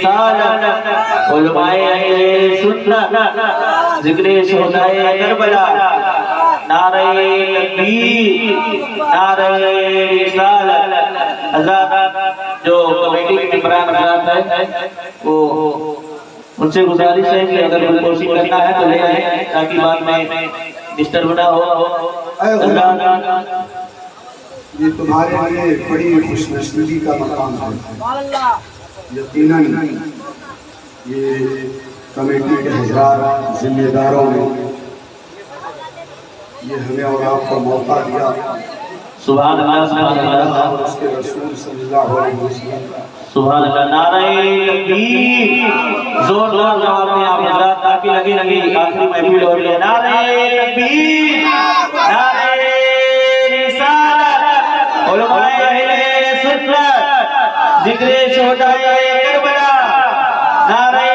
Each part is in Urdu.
رسالت علماء اہل سنت ذکر شہدائے کربلا نعرہ تکبیر نعرہ رسالت حضرات جو کمیٹی کے ممبران حضرات ہیں وہ ان سے گزارش ہے کہ اگر کوئی کوشش کرنا ہے تو لے آئیں تاکہ بعد میں ڈسٹرب نہ ہو یہ تمہارے لیے بڑی خوش نصیبی کا مقام ہے یقیناً یہ کمیٹی کے حضرات ذمہ داروں نے یہ ہمیں اور آپ کو موقع دیا سبحان اللہ سبحان اللہ اور اس کے رسول صلی اللہ علیہ وسلم سبحان اللہ نعرہ تکبیر زوردار جواب میں آپ حضرات تاکہ لگی آخری محفل ہو رہی ہے نعرہ تکبیر نعرہ رسالت علماء اہل سنت ذکر شہدائے کربلا نعرہ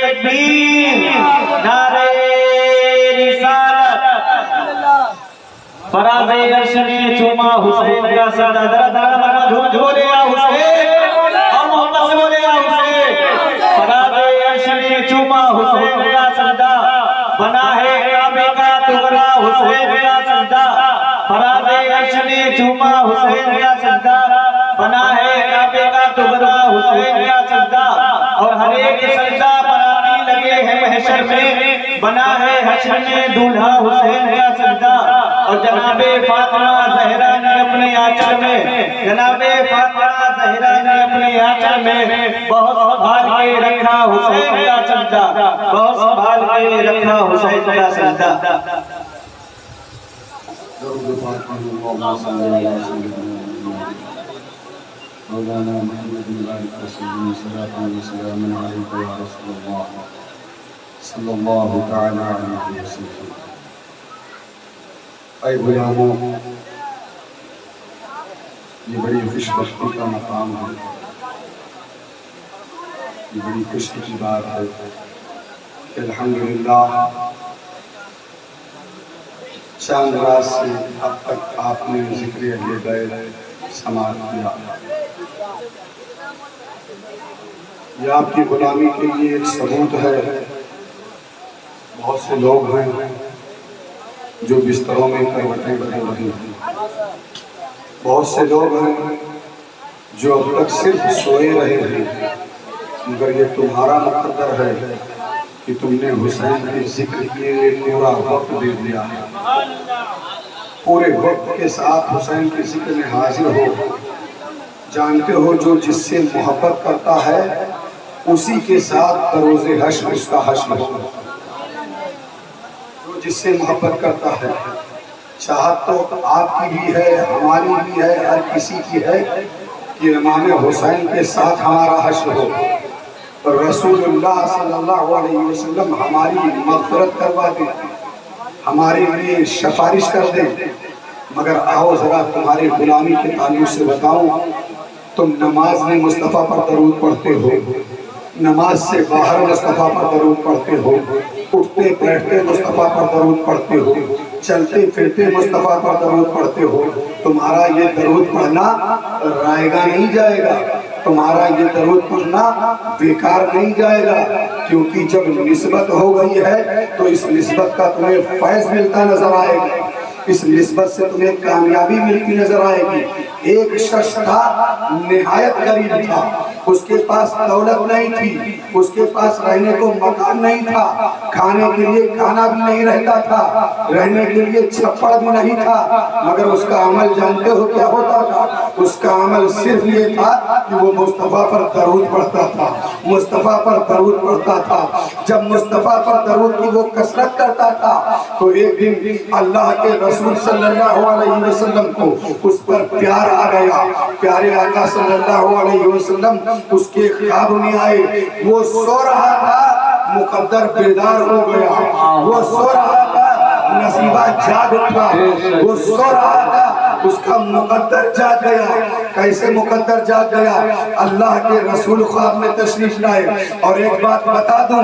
تکبیر نعرہ رسالت فراز عرش نے چوما حسین کا سجدہ درد درد جھوم جھولے حسین اور محمد سے بولے حسین فراز عرش نے چوما حسین کا سجدہ بنا ہے کعبے کا ٹکڑا حسین کا سجدہ فراز عرش نے چوما حسین کا سجدہ بنا ہے کعبے کا ٹکڑا حسین کا سجدہ اور ہر ایک سجدہ بنانے لگے ہیں محشر میں بنا ہے حشر میں دولہا حسین کا سجدہ اور جناب فاطمہ زہرا نے اپنے آنچل میں جناب فاطمہ زہرا نے اپنے آنچل میں بہت سنبھال کے رکھا حسین کا سجدہ بہت سنبھال کے رکھا حسین کا سجدہ مولانا محمد بن علی صلاة و سلام علیکم یا رسول اللہ صلی اللہ تعالی علیہ وسلم اے غلاموں یہ بڑی خوش بختی کا مقام ہے یہ بڑی خوشی کی بات ہے کہ الحمدللہ چاند رات سے اب تک آپ نے ذکر اہل بیت سماعت کیا یہ آپ کی غلامی کے لیے ایک ثبوت ہے بہت سے لوگ ہیں جو بستروں میں کروٹیں بدل رہے ہیں بہت سے لوگ ہیں جو اب تک صرف سوئے رہے ہیں مگر یہ تمہارا مقدر ہے کہ تم نے حسین کے ذکر کے لیے پورا وقت دے دیا ہے پورے وقت کے ساتھ حسین کے ذکر میں حاضر ہو جانتے ہو جو جس سے محبت کرتا ہے اسی کے ساتھ بروز حشر اس کا حشر ہو جو جس سے محبت کرتا ہے چاہت تو آپ کی بھی ہے ہماری بھی ہے ہر کسی کی ہے کہ امام حسین کے ساتھ ہمارا حشر ہو رسول اللہ صلی اللہ علیہ وسلم ہماری مغفرت کروا دیں ہمارے لیے سفارش کر دیں مگر آؤ ذرا تمہارے غلامی کے تعلق سے بتاؤں تم نماز میں مصطفیٰ پر درود پڑھتے ہو نماز سے باہر مصطفیٰ پر درود پڑھتے ہو اٹھتے بیٹھتے مصطفیٰ پر درود پڑھتے ہو چلتے پھرتے مصطفیٰ پر درود پڑھتے ہو تمہارا یہ درود پڑھنا رائے گا نہیں جائے گا تمہارا یہ درود پڑھنا بیکار نہیں جائے گا کیونکہ جب نسبت ہو گئی ہے تو اس نسبت کا تمہیں فیض ملتا نظر آئے گا اس نسبت سے تمہیں کامیابی ملتی نظر آئے گی ایک شخص تھا نہایت غریب تھا اس کے پاس دولت نہیں تھی اس کے پاس رہنے کو مکان نہیں تھا کھانے کے لیے کھانا بھی نہیں رہتا تھا رہنے کے لیے چھپڑ بھی نہیں تھا مگر اس کا عمل جانتے ہو کیا ہوتا تھا اس کا عمل صرف یہ تھا کہ وہ مصطفیٰ پر درود پڑھتا تھا مصطفیٰ پر درود پڑھتا تھا جب مصطفیٰ پر درود کی وہ کثرت کرتا تھا تو ایک دن اللہ کے رسول صلی اللہ علیہ وسلم کو اس پر پیار آ گیا پیارے آقا صلی اللہ علیہ وسلم اس کے خواب میں آئے وہ سو رہا تھا مقدر بیدار ہو گیا وہ سو رہا تھا نصیبہ جاگ اٹھا وہ سو رہا تھا اس کا مقدر جاگ گیا. کیسے مقدر جاگ گیا؟ اللہ کے رسول خواب میں تشریف لائے. اور ایک بات بتا دوں،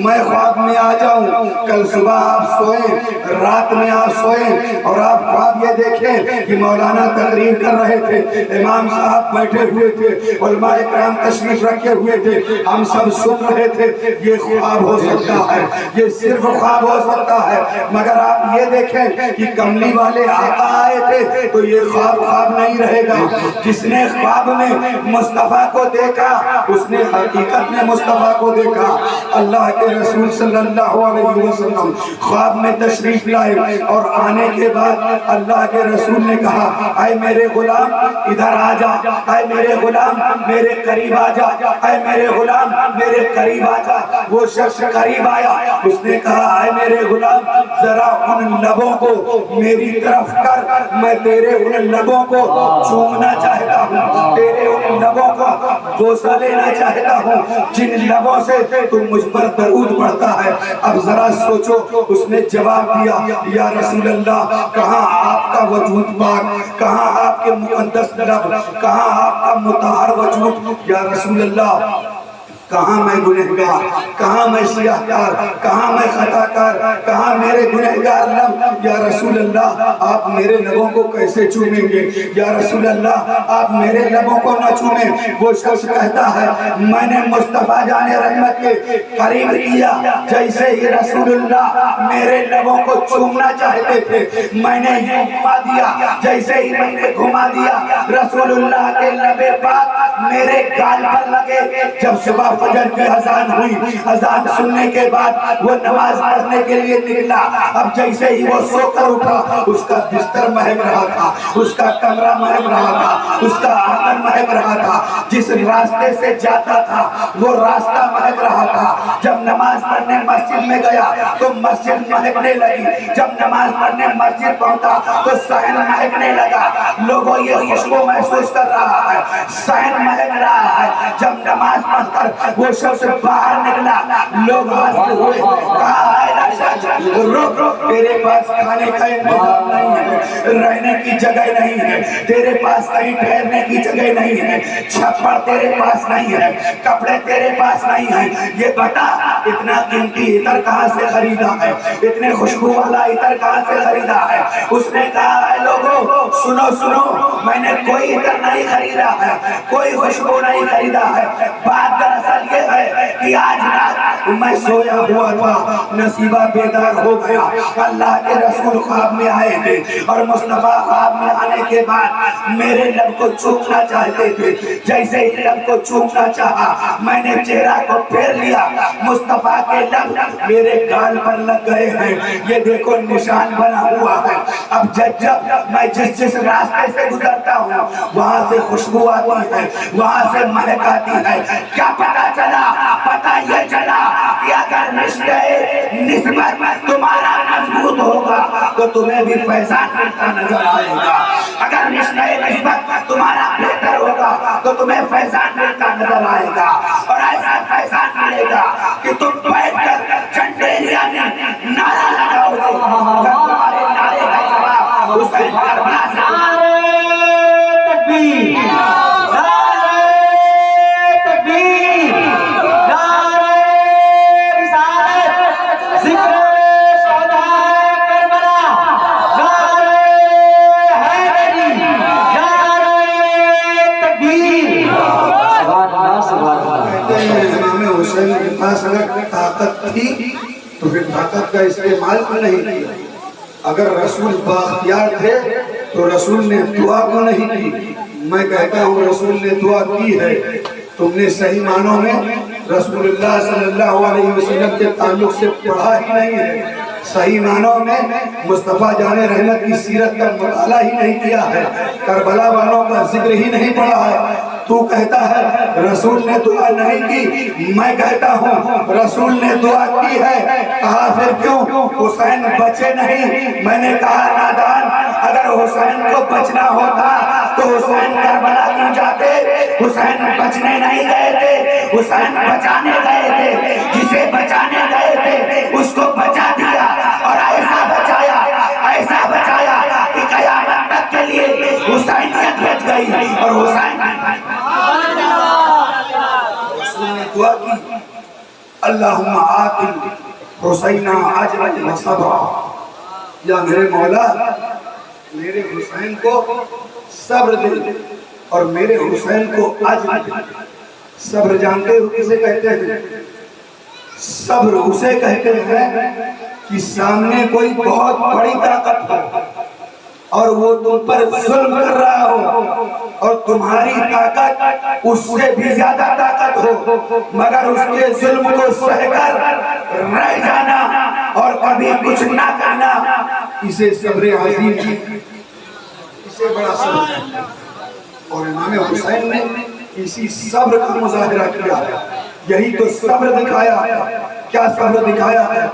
میں خواب میں آ جاؤں، کل صبح آپ سوئیں، رات میں آپ سوئیں اور آپ خواب یہ دیکھیں کہ مولانا تقریر کر رہے تھے، امام صاحب بیٹھے ہوئے تھے، علماء کرام تشریف رکھے ہوئے تھے، ہم سب سن رہے تھے. یہ خواب ہو سکتا ہے، یہ صرف خواب ہو سکتا ہے. مگر آپ یہ دیکھیں کہ کملی والے آقا آئے تھے تو یہ خواب نہیں رہے گا. جس نے خواب میں مصطفیٰ کو دیکھا اس نے حقیقت میں مصطفیٰ کو دیکھا. اللہ کے رسول صلی اللہ علیہ وسلم خواب میں تشریف لائے اور آنے کے بعد اللہ کے رسول نے کہا، اے میرے غلام ادھر آ جا، اے میرے غلام میرے قریب آ جا، اے میرے غلام میرے قریب آ جا. وہ شخص قریب آیا، اس نے کہا، اے میرے غلام ذرا ان لبوں کو میری طرف کر، میں تیرے ان لبوں کو چومنا چاہتا ہوں، تیرے ان لبوں کو بوسہ لینا چاہتا ہوں جن لبوں سے تو مجھ پر درود پڑھتا ہے. اب ذرا سوچو. اس نے جواب دیا، یا رسول اللہ، کہاں آپ کا وجود پاک، کہاں آپ کے مقدس لب، کہاں آپ کا مطہر وجود. یا رسول اللہ، کہاں میں گنہگار، کہاں میں سیاہکار، کہاں میں خطاکار، کہاں میرے گنہگار لب. یا رسول اللہ، آپ میرے لبوں کو کیسے چومیں گے؟ یا رسول اللہ، آپ میرے لبوں کو نہ چومیں. وہ شخص کہتا ہے، میں نے مصطفیٰ جان رحمت کے قریب کیا، جیسے ہی رسول اللہ میرے لبوں کو چومنا چاہتے تھے میں نے یوں گھما دیا، جیسے ہی میں نے گھما دیا رسول اللہ کے لب پاک میرے گال پر لگے. جب صبح فجر کی اذان ہوئی، اذان سننے کے بعد وہ نماز پڑھنے کے لیے نکلا. اب جیسے ہی وہ سو کر اٹھا، اس کا بستر مہک رہا تھا، اس کا کمرہ مہک رہا تھا، اس کا آنگن مہک رہا تھا. جس راستے سے جاتا تھا وہ راستہ مہک رہا تھا. جب نماز پڑھنے مسجد میں گیا تو مسجد مہکنے لگی. جب نماز پڑھنے مسجد پہنچا تو صحن مہکنے لگا. لوگوں یہ خوشبو محسوس کر رہا ہے، صحن مہک رہا ہے. جب نماز پڑھ کر وہ شخص باہر نکلا، لوگ ہنستے ہوئے کہا، رک، تیرے پاس کھانے کا انتظام نہیں ہے، رہنے کی جگہ نہیں ہے، تیرے پاس کہیں ٹھہرنے کی جگہ نہیں ہے، چھپڑ تیرے پاس نہیں ہے، کپڑے تیرے پاس نہیں ہیں. یہ بتا اتنا قیمتی عطر کہاں سے خریدا ہے، اتنے خوشبو والا عطر کہاں سے خریدا ہے؟ اس نے کہا، اے لوگوں سنو، میں نے کوئی عطر نہیں خریدا ہے، کوئی خوشبو نہیں خریدا ہے. بات دراصل یہ ہے کہ آج رات میں سویا ہوا تھا، نصیبہ بیدار ہو گیا. اللہ کے رسول خواب میں آئے تھے اور مصطفیٰ خواب میں آنے کے بعد میرے لب کو چومنا چاہتے تھے. جیسے ہی لب کو چومنا چاہا میں نے چہرہ کو پھیر لیا، مصطفیٰ کے لب میرے گال پر لگ گئے ہیں. یہ دیکھو نشان بنا ہوا ہے. اب جب میں جس راستے سے گزرتا ہوں وہاں سے خوشبو آتی ہے، وہاں سے مہک آتی ہے. کیا پتا چلا؟ پتا یہ چلا کہ اگر رشتے نسبت تمہارا مضبوط ہوگا تو تمہیں بھی فیضان ملتا نظر آئے گا. اگر رشتے نسبت تمہارا بہتر ہوگا تو تمہیں فیضان ملتا نظر آئے گا. اور ایسا فیضان ملے گا کہ تم بیٹھ کر چنڈیلیا میں نعرہ لگاؤ گے. اگر تمہارے نعرے کا جواب حسین کربلا سے تکبیر، حسین کے پاس اگر طاقت تھی تو پھر طاقت کا استعمال کیوں نہیں کیا؟ اگر رسول بااختیار تھے تو رسول نے دعا کیوں نہیں کی؟ میں کہتا ہوں رسول نے دعا کی ہے. تم نے صحیح معنوں میں رسول اللہ صلی اللہ علیہ وسلم کے تعلق سے پڑھا ہی نہیں ہے. صحیح معنوں میں مصطفیٰ جان رحمت کی سیرت کا مطالعہ ہی نہیں کیا ہے، کربلا والوں کا ذکر ہی نہیں پڑھا ہے. تو کہتا ہے رسول نے دعا نہیں کی، میں کہتا ہوں رسول نے دعا کی ہے. کہا پھر کیوں حسین بچے نہیں؟ میں نے کہا نادان، اگر حسین کو بچنا ہوتا تو حسین کربلا کیوں جاتے؟ حسین بچنے نہیں گئے تھے، حسین بچانے گئے تھے. جسے بچانے گئے تھے اس کو بچا دیا اور ایسا بچایا کہ قیامت تک کے لیے حسینیت بچ گئی اور حسین رسول نے دعا کی اللہم آتی حسینہ اجرا و صبرا، یا میرے مولا میرے حسین کو صبر دے اور میرے حسین کو اجر دے۔ صبر جانتے ہو کسے کہتے ہیں؟ صبر اسے کہتے ہیں کہ سامنے کوئی بہت بڑی طاقت ہو اور وہ تم پر ظلم کر رہا ہو اور تمہاری طاقت اس سے بھی زیادہ طاقت ہو، مگر اس کے ظلم کو سہ کر رہ جانا اور کبھی کچھ نہ کرنا، اسے صبر عظیم ہے، اسے بڑا صبر کہتے ہیں۔ اور امام حسین نے اسی صبر کا مظاہرہ کیا ہے، یہی تو صبر دکھایا ہے۔ کیا صبر دکھایا ہے؟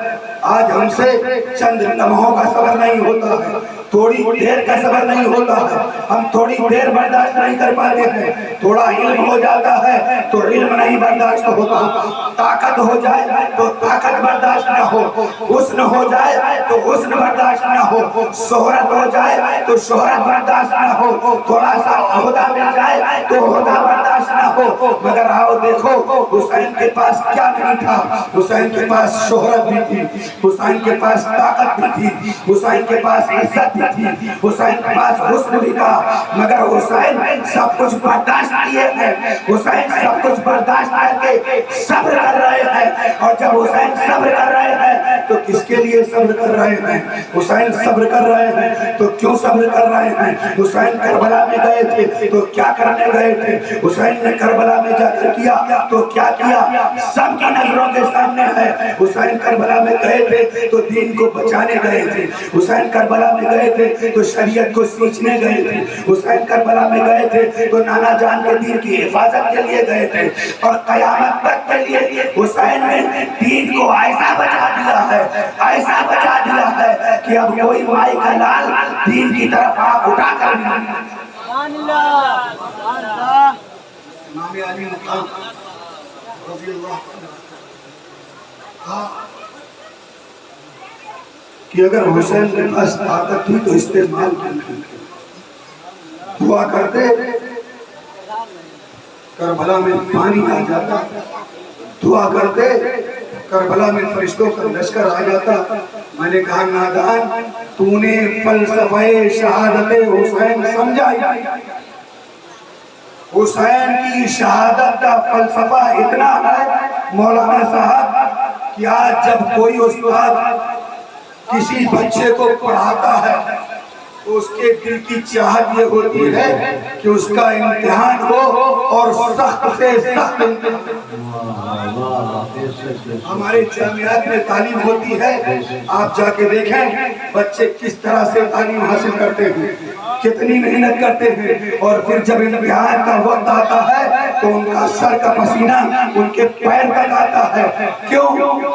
آج ہم سے چند لمحوں کا صبر نہیں ہوتا ہے، تھوڑی دیر کا صبر نہیں ہوتا ہے، ہم تھوڑی دیر برداشت نہیں کر پاتے ہیں، تھوڑا علم ہو جاتا ہے تو علم نہیں برداشت ہوتا، طاقت ہو جائے تو طاقت برداشت نہ ہو، حسن ہو جائے تو حسن برداشت نہ ہو، شہرت ہو جائے تو شہرت برداشت نہ ہو، تھوڑا سا عہدہ مل جائے تو عہدہ برداشت نہ ہو۔ مگر آؤ دیکھو حسین کے پاس کیا نہیں تھا، حسین کے پاس شہرت بھی تھی، حسین کے پاس طاقت بھی تھی، حسین کے پاس عزت بھی تھی، حسین کے پاس حسن بھی تھا، مگر حسین سب کچھ برداشت کیے ہیں، حسین سب کچھ برداشت کر کے صبر کر رہے ہیں۔ اور جب حسین صبر کر رہے ہیں تو کس کے لیے صبر کر رہے ہیں؟ حسین صبر کر رہے ہیں تو کیوں صبر کر رہے ہیں؟ حسین کربلا میں گئے تھے تو کیا کرنے گئے تھے؟ حسین نے کربلا میں جا کر کیا تو کیا کیا؟ سب کی نظروں کے سامنے ہے، حسین کربلا میں گئے تھے تو دین کو بچانے گئے تھے، حسین کربلا میں گئے تھے تو شریعت کو سیچنے گئے تھے، حسین کربلا میں گئے تھے تو نانا جان کے دین کی حفاظت کے لیے گئے تھے، اور قیامت تک کے لیے حسین نے دین کو ایسا بچا دیا ہے، ایسا بچا دیا ہے کہ اب کوئی مائی کا لال دین کی طرف آنکھ اٹھا کر نہیں۔ امام علی مقام رضی اللہ عنہ کہ اگر حسین کے پاس طاقت تھی تو استعمال کرتے، دعا کرتے کربلا میں پانی آ جاتا، دعا کرتے کربلا میں فرشتوں کا لشکر آ جاتا۔ میں نے کہا نادان تو نے فلسفہ شہادت حسین سمجھا، حسین کی شہادت کا فلسفہ اتنا ہے مولانا صاحب کہ آج جب کوئی استاد کسی بچے کو پڑھاتا ہے تو اس کے دل کی چاہت یہ ہوتی ہے کہ اس کا امتحان ہو اور سخت سے سخت ہمارے جامعات میں تعلیم ہوتی ہے، آپ جا کے دیکھیں بچے کس طرح سے تعلیم حاصل کرتے ہیں، کتنی محنت کرتے ہیں، اور پھر جب امتحان کا وقت آتا ہے تو ان کا سر کا پسینہ ان کے پیر تک آتا ہے۔ کیوں؟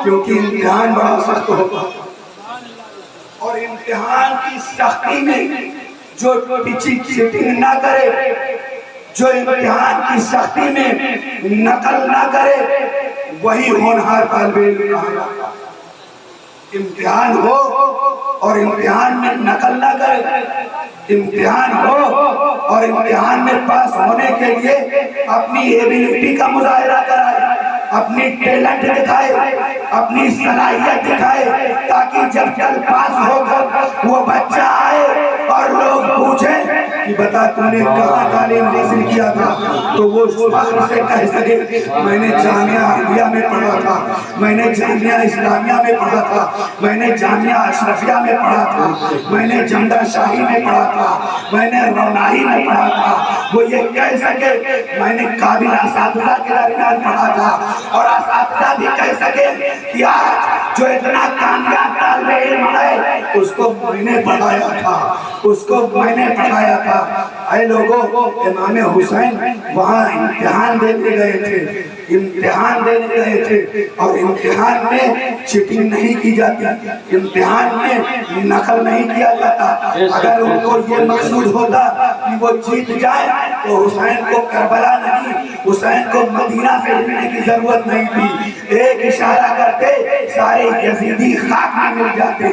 کیونکہ امتحان بڑا سخت ہوتا ہے، اور امتحان کی سختی میں جو چیٹنگ نہ کرے، جو امتحان کی سختی میں نقل نہ کرے، وہی ہونہار طالب علم کہا جاتا ہے۔ امتحان ہو اور امتحان میں نقل نہ کرے، امتحان ہو اور امتحان میں پاس ہونے کے لیے اپنی ایبیلٹی کا مظاہرہ کرائے، اپنی ٹیلنٹ دکھائے، اپنی صلاحیت دکھائے، تاکہ جب کل پاس ہو کر وہ بچہ آئے اور لوگ پوچھیں کہ بتا تو نے کہاں تعلیم حاصل کیا تھا، تو وہ فخر سے کہہ سکے میں نے جامعہ عربیہ میں پڑھا تھا، میں نے جامعہ اسلامیہ میں پڑھا تھا، میں نے جامعہ اشرفیہ میں پڑھا تھا، میں نے جمدہ شاہی میں پڑھا تھا، میں نے رونائی میں پڑھا تھا۔ وہ یہ کہہ سکے میں نے قابل اساتذہ کے درمیان پڑھا تھا، اور اساتذہ بھی کہہ سکے کہ آج جو اتنا کامیاب طالب علم ہے اس کو میں نے پڑھایا تھا، اس کو میں نے پڑھایا تھا۔ اے لوگوں، امام حسین وہاں امتحان دینے گئے تھے، امتحان دینے گئے تھے، اور امتحان میں چیٹنگ نہیں کی جاتی، امتحان میں نقل نہیں کیا جاتا۔ اگر ان کو یہ مقصود ہوتا کہ وہ جیت جائے تو حسین کو کربلا نہیں حسین کو مدینہ سے ہلنے کی ضرورت نہیں تھی، ایک اشارہ کرتے سارے یزیدی خاک میں مل جاتے۔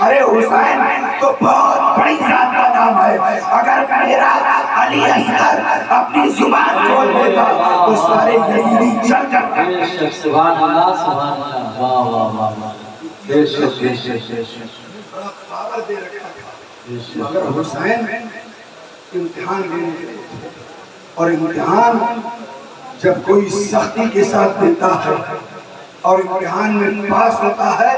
ارے حسین تو بہت بڑی ذات کا نام ہے، اگر میرا علی اصغر اپنی زبان کھول دیتا تو سارے یزیدی چل جاتے۔ سبحان اللہ سبحان اللہ، واہ واہ واہ واہ، بے شک بے شک بے شک، پاور دے رکھا تھا، مگر حسین امتحان لینے کے لیے تھے، اور امتحان جب کوئی سختی کے ساتھ دیتا ہے اور امتحان میں پاس ہوتا ہے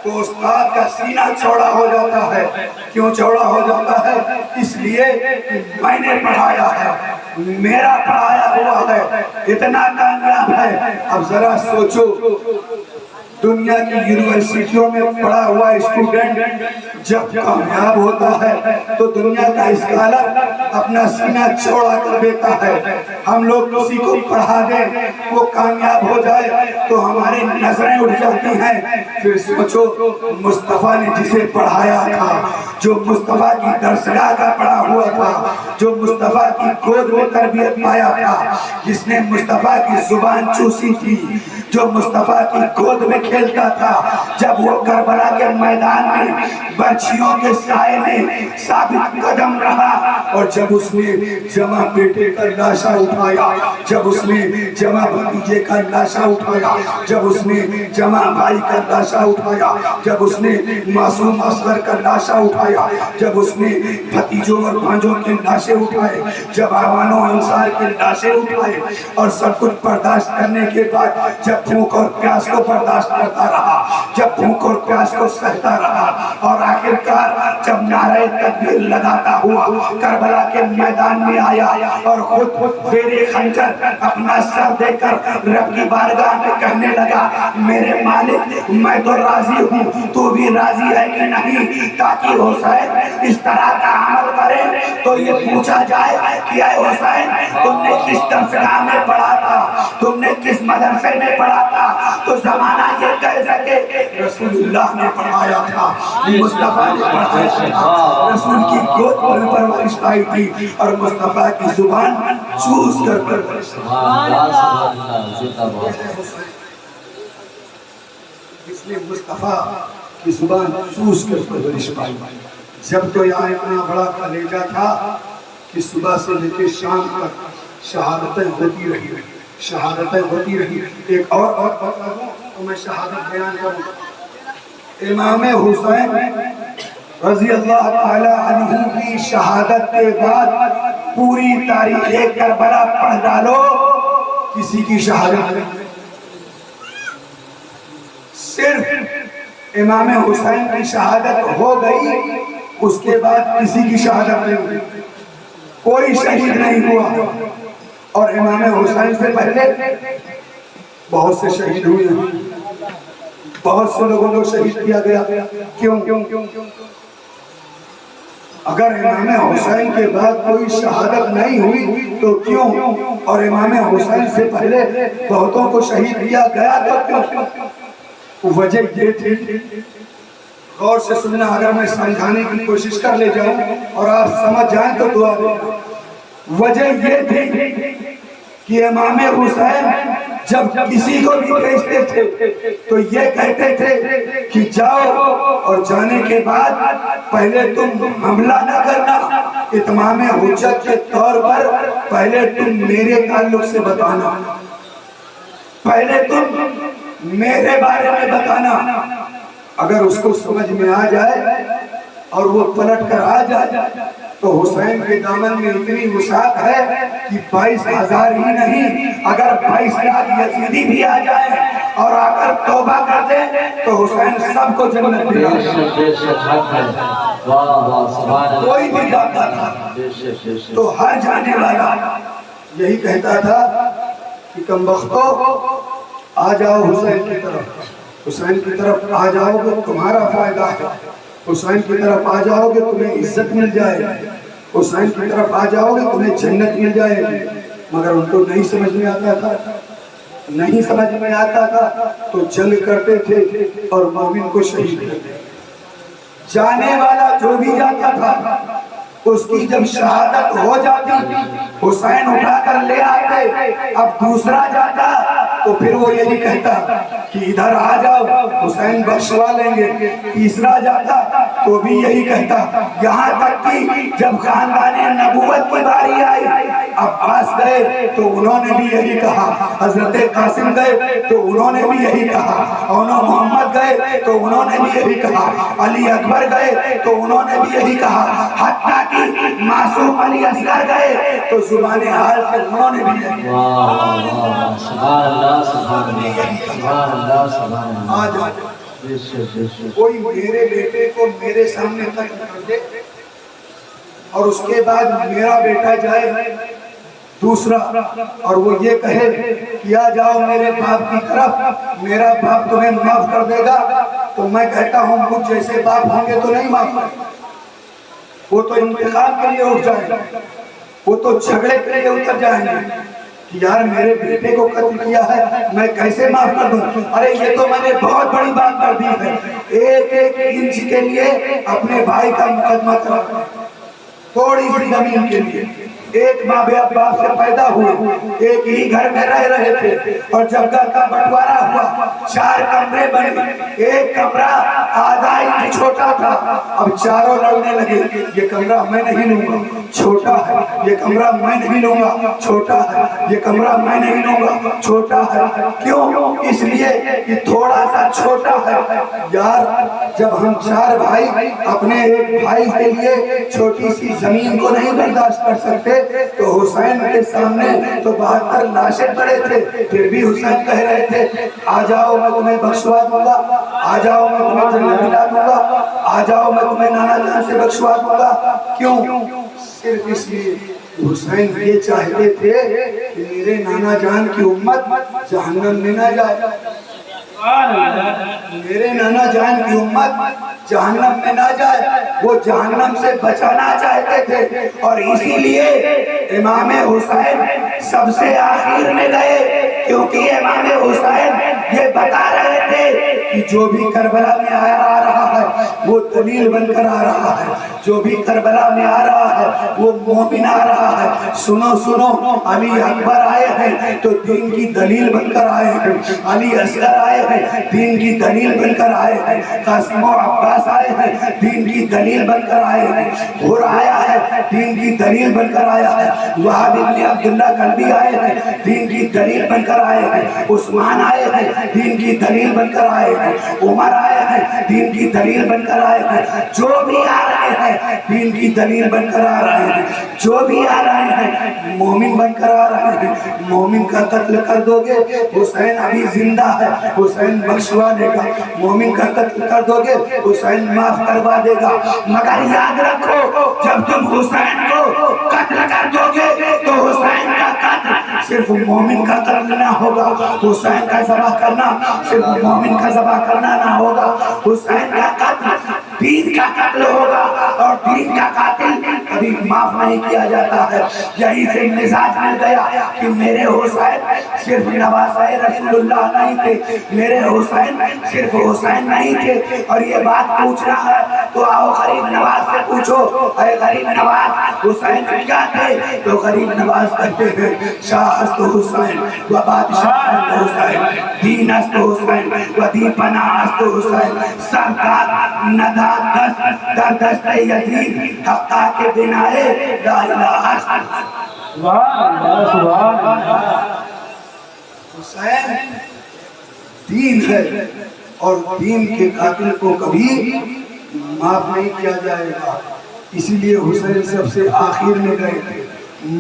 تو استاد کا سینہ چوڑا ہو جاتا ہے۔ کیوں چوڑا ہو جاتا ہے؟ اس لیے کہ میں نے پڑھایا ہے، میرا پڑھایا ہوا ہے، اتنا کامیاب ہے۔ اب ذرا سوچو، دنیا کی یونیورسٹیوں میں پڑھا ہوا اسٹوڈنٹ جب کامیاب ہوتا ہے تو دنیا کا اسکالر اپنا سینہ چوڑا کر دیتا ہے۔ ہم لوگ کسی کو پڑھا دیں وہ کامیاب ہو جائے تو ہماری نظریں اٹھ جاتی ہیں۔ پھر سوچو مصطفیٰ نے جسے پڑھایا تھا، جو مصطفیٰ کی درسگاہ کا پڑھا ہوا تھا، جو مصطفیٰ کی گود میں تربیت پایا تھا، جس نے مصطفیٰ کی زبان چوسی تھی، جو مصطفیٰ کی گود میں کھیلتا تھا، جب وہ کربلا کے میدان میں برچھیوں کے سائے میں ثابت قدم رہا، اور جب اس نے جمع بیٹے کا لاشا اٹھایا، جب اس نے جمع بھتیجے کا لاشا اٹھایا، جب اس نے جمع بھائی کا لاشا اٹھایا، جب اس نے معصوم اصغر کا لاشا اٹھایا، جب اس نے بھتیجوں اور بھانجوں کے لاشے اٹھائے، جب اعوان و انصار کے لاشے اٹھائے، اور سب کچھ برداشت کرنے کے بعد جب بھوک اور پیاس کو برداشت کرتا رہا، جب بھوک اور پیاس کو سہتا رہا، اور آخرکار جب نعرہ تکبیر لگاتا ہوا کربلا کے میدان میں آیا اور خود زیر خنجر اپنا سر دے کر رب کی بارگاہ میں کہنے لگا، میرے مالک میں تو راضی ہوں، تو بھی راضی ہے کہ نہیں، تاکہ حسین اس طرح کا عمل کرے تو یہ پوچھا جائے کہ اے حسین تم نے کس درسگاہ میں پڑھا تھا، تم نے کس مدرسے میں پڑھا تھا، تو زمانہ یہ کہہ سکے رسول اللہ نے پڑھایا تھا، مصطفیٰ نے پڑھایا تھا، رسول کی گود پر پرورش پائی تھی، اور مصطفیٰ کی زبان چوس کر پرورش پائی۔ اس نے مصطفیٰ کی زبان چوس کر پرورش پائی۔ جب تو یہاں اتنا بڑا کلیجہ تھا کہ صبح سے لے کے شام تک شہادتیں ہوتی رہی، شہادتیں ہوتی رہی۔ ایک اور بتا دوں تو میں شہادت بیان کروں۔ امام حسین رضی اللہ تعالی عنہ کی شہادت کے بعد پوری تاریخ کربلا پڑھ ڈالو، کسی کی شہادت نہیں، صرف امام حسین کی شہادت ہو گئی، اس کے بعد کسی کی شہادت نہیں ہوئی، کوئی شہید نہیں ہوا۔ اور امام حسین سے پہلے بہت سے شہید ہوئے ہیں، بہت سے لوگوں کو شہید کیا گیا۔ کیوں؟ اگر امام حسین کے بعد کوئی شہادت نہیں ہوئی تو کیوں؟ اور امام حسین سے پہلے بہتوں کو شہید کیا گیا تو کیوں؟ وجہ یہ تھی، غور سے سننا، اگر میں سمجھانے کی کوشش کر لے جاؤں اور آپ سمجھ جائیں تو دعا دیں۔ وجہ یہ تھی کہ امام حسین جب کسی کو بھی بھیجتے تھے تو یہ کہتے تھے کہ جاؤ، اور جانے کے بعد پہلے تم حملہ نہ کرنا، اتمام حجت کے طور پر پہلے تم میرے تعلق سے بتانا، پہلے تم میرے بارے میں بتانا۔ اگر اس کو سمجھ میں آ جائے اور وہ پلٹ کر آ جائے تو حسین کے دامن میں اتنی وسعت ہے کہ 22,000 ہی نہیں، اگر 22 لاکھ یزیدی بھی آ جائے اور آ کر توبہ کر دے تو حسین سب کو جنت دے گا۔ کوئی بھی جاتا تھا تو ہر جانے والا یہی کہتا تھا کہ کم بختو آ جاؤ حسین کی طرف، حسین کی طرف آ جاؤ گے تمہارا فائدہ ہے، حسین کی طرف آ جاؤ گے تمہیں عزت مل جائے گی، حسین کی طرف آ جاؤ گے تمہیں جنت مل جائے گی۔ مگر ان کو نہیں سمجھ میں آتا تھا، نہیں سمجھ میں آتا تھا تو جنگ کرتے تھے اور مومن کو شہید کرتے۔ جانے والا جو بھی جاتا تھا اس کی جب شہادت ہو جاتی حسین اٹھا کر لے آتے، اب دوسرا جاتا تو پھر وہ یہی کہتا کہ ادھر آ جاؤ حسین بخشوا لیں گے، تیسرا جاتا تو بھی یہی کہتا، یہاں تک کہ جب خاندان نبوت کی باری آئی، عباس گئے تو انہوں نے بھی یہی کہا، حضرت قاسم گئے تو انہوں نے بھی یہی کہا، اونو محمد گئے تو انہوں نے بھی یہی کہا، علی اکبر گئے تو انہوں نے بھی یہی کہا، حتیٰ کہ معصوم علی اصغر گئے تو زبان حال سے انہوں نے بھی یہی کہا۔ سبحان اللہ سبحان اللہ سبحان اللہ سبحان اللہ۔ آج کوئی میرے بیٹے کو میرے سامنے قتل کر دے اور اس کے بعد میرا بیٹا جائے دوسرا اور وہ یہ کہے کہ آ جاؤ میرے باپ کی طرف، میرا باپ تمہیں معاف کر دے گا، تو میں کہتا ہوں مجھ جیسے باپ ہوں گے تو نہیں معاف کریں گے، وہ تو انتقام کے لیے اٹھ جائیں گے، وہ تو جھگڑے کے لیے اتر جائیں گے کہ یار میرے بیٹے کو قتل کیا ہے میں کیسے معاف کر دوں، ارے یہ تو میں نے بہت بڑی بات کر دی ہے، ایک ایک انچ کے لیے اپنے بھائی کا مقدمہ کرا، تھوڑی سی زمین کے لیے، ایک ماں باپ سے پیدا ہوئے، ایک ہی گھر میں رہ رہے تھے، اور جب گھر کا بٹوارا ہوا 4 کمرے بنے، ایک کمرہ آدھا انچ چھوٹا تھا، اب چاروں لڑنے لگے، یہ کمرہ میں نہیں لوں گا چھوٹا ہے، یہ کمرہ میں نہیں لوں گا چھوٹا ہے، یہ کمرہ میں نہیں لوں گا چھوٹا ہے، کیوں؟ اس لیے کہ تھوڑا سا چھوٹا ہے، یار جب ہم 4 بھائی اپنے ایک بھائی کے لیے چھوٹی سی زمین کو نہیں برداشت کر سکتے تو حسین کے سامنے تو 72 لاشیں پڑے تھے، پھر بھی حسین کہہ رہے تھے آ جاؤ میں تمہیں بخشوا دوں گا، آ جاؤ میں تمہیں جنت دلا دوں گا، آ جاؤ میں تمہیں نانا جان سے بخشوا دوں گا، کیوں؟ صرف اس لیے حسین یہ چاہتے تھے کہ میرے نانا جان کی امت جہنم میں نہ جائے، میرے نانا جان کی امت جہنم میں نہ جائے، وہ جہنم سے بچانا چاہتے تھے، اور اسی لیے امام حسین سب سے آخر میں گئے، کیونکہ امام حسین یہ بتا رہے تھے کہ جو بھی کربلا میں آ رہا ہے وہ دلیل بن کر آ رہا ہے، جو بھی کربلا میں آ رہا ہے وہ مومن آ رہا ہے، سنو سنو علی اکبر آئے ہیں تو دین کی دلیل بن کر آئے ہیں، علی اصغر آئے ہیں دین کی دلیل بن کر آئے ہیں، قاسم و عباس آئے ہیں دین کی دلیل بن کر آئے ہیں، غر آیا ہے دین کی دلیل بن کر آیا ہے، وہاب ابن عبداللہ قلبی آئے ہیں دین کی دلیل بن کر آئے ہیں، عثمان آئے ہیں دین کی دلیل بن کر آئے ہیں، عمر آئے ہیں دین کی دلیل بن کر آئے ہیں، جو بھی آ رہے ہیں دین کی دلیل بن کر آ رہے ہیں، جو بھی آ رہے ہیں مومن بن کر آ رہے ہیں، مومن کا قتل کر دو گے حسین ابھی زندہ ہے حسین بخشوا دے گا، مومن کا قتل کر دو گے حسین معاف کروا دے گا، مگر یاد رکھو جب تم حسین کو قتل کر دو گے تو حسین کا قتل صرف مومن کا قتل نہ ہوگا، حسین کا ذبح کرنا صرف مومن کا ذبح کرنا نہ ہوگا، حسین کا قتل دین کا قتل ہوگا، اور دین کا قاتل کبھی معاف نہیں کیا جاتا ہے، یہی سے مزاج مل گیا کہ میرے حسین صرف نواسہ رسول اللہ نہیں تھے، میرے حسین صرف حسین نہیں تھے، اور یہ بات پوچھنا ہے تو آؤ غریب نواز سے پوچھو، اے غریب نواز حسین کیا تھے؟ تو غریب نواز کہتے ہیں شاہ است حسین و بادشاہ است حسین، دین است حسین و دین پناہ است حسین، سردار نداد دست در دست یزید حقا کے بنائے لا الہ است سبحان اللہ سبحان اللہ۔ حسین دین ہے اور دین کے قاتل کو کبھی معاف نہیں کیا جائے گا، اسی لیے حسین سب سے آخر میں گئے تھے،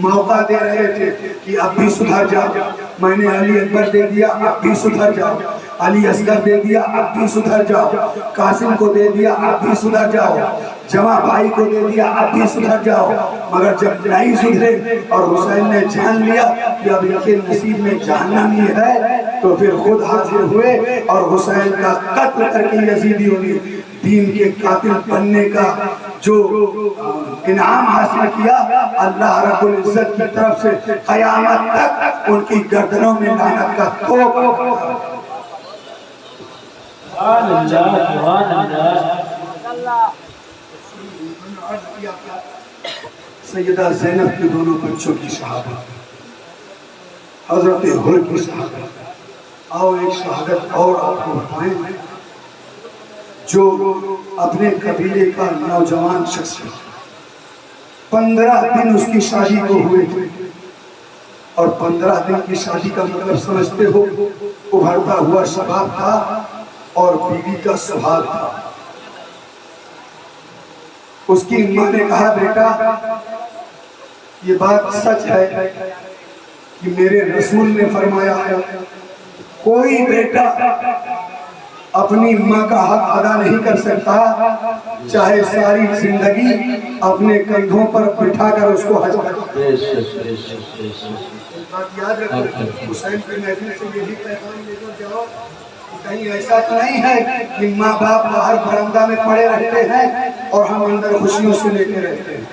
موقع دے رہے تھے کہ اب بھی سدھر جاؤ، میں نے علی اکبر دے دیا اب بھی سدھر جاؤ، علی اصغر دے دیا اب بھی سدھر جاؤ، قاسم کو دے دیا اب بھی سدھر جاؤ، جمع بھائی کو دے دیا اب بھی سدھر جاؤ، مگر جب نہیں سدھرے اور حسین نے جان لیا کہ اب ان کے نصیب میں جہنم ہی ہے تو پھر خود حاضر ہوئے اور حسین کا قتل کر کے یزیدیوں نے دین کے قاتل بننے کا جو انعام حاصل کیا، اللہ رب العزت کی طرف سے قیامت تک ان کی گردنوں میں لعنت کا توق سبحان اللہ سبحان اللہ۔ سیدہ زینب کے دونوں بچوں کی شہادت، حضرت حر کی شہادت۔ آؤ ایک شہادت اور آپ کو بتائیں، جو اپنے قبیلے کا نوجوان شخص ہے، 15 دن اس کی شادی کو ہوئے تھے، اور 15 دن کی شادی کا مطلب سمجھتے ہو، ابھرتا ہوا شباب تھا اور بیوی کا سبھاگ تھا۔ اس کی ماں نے کہا بیٹا یہ بات سچ ہے کہ میرے رسول نے فرمایا ہے کوئی بیٹا اپنی ماں کا حق ادا نہیں کر سکتا چاہے ساری زندگی اپنے کندھوں پر بٹھا کر اس کو حج کرے۔ بات یاد رکھیں، حسین کی محفل سے یہی پیغام لے کر جاؤ، کہیں ایسا تو نہیں ہے کہ ماں باپ باہر برندہ میں پڑے رہتے ہیں اور ہم اندر خوشیوں سے لیتے رہتے ہیں۔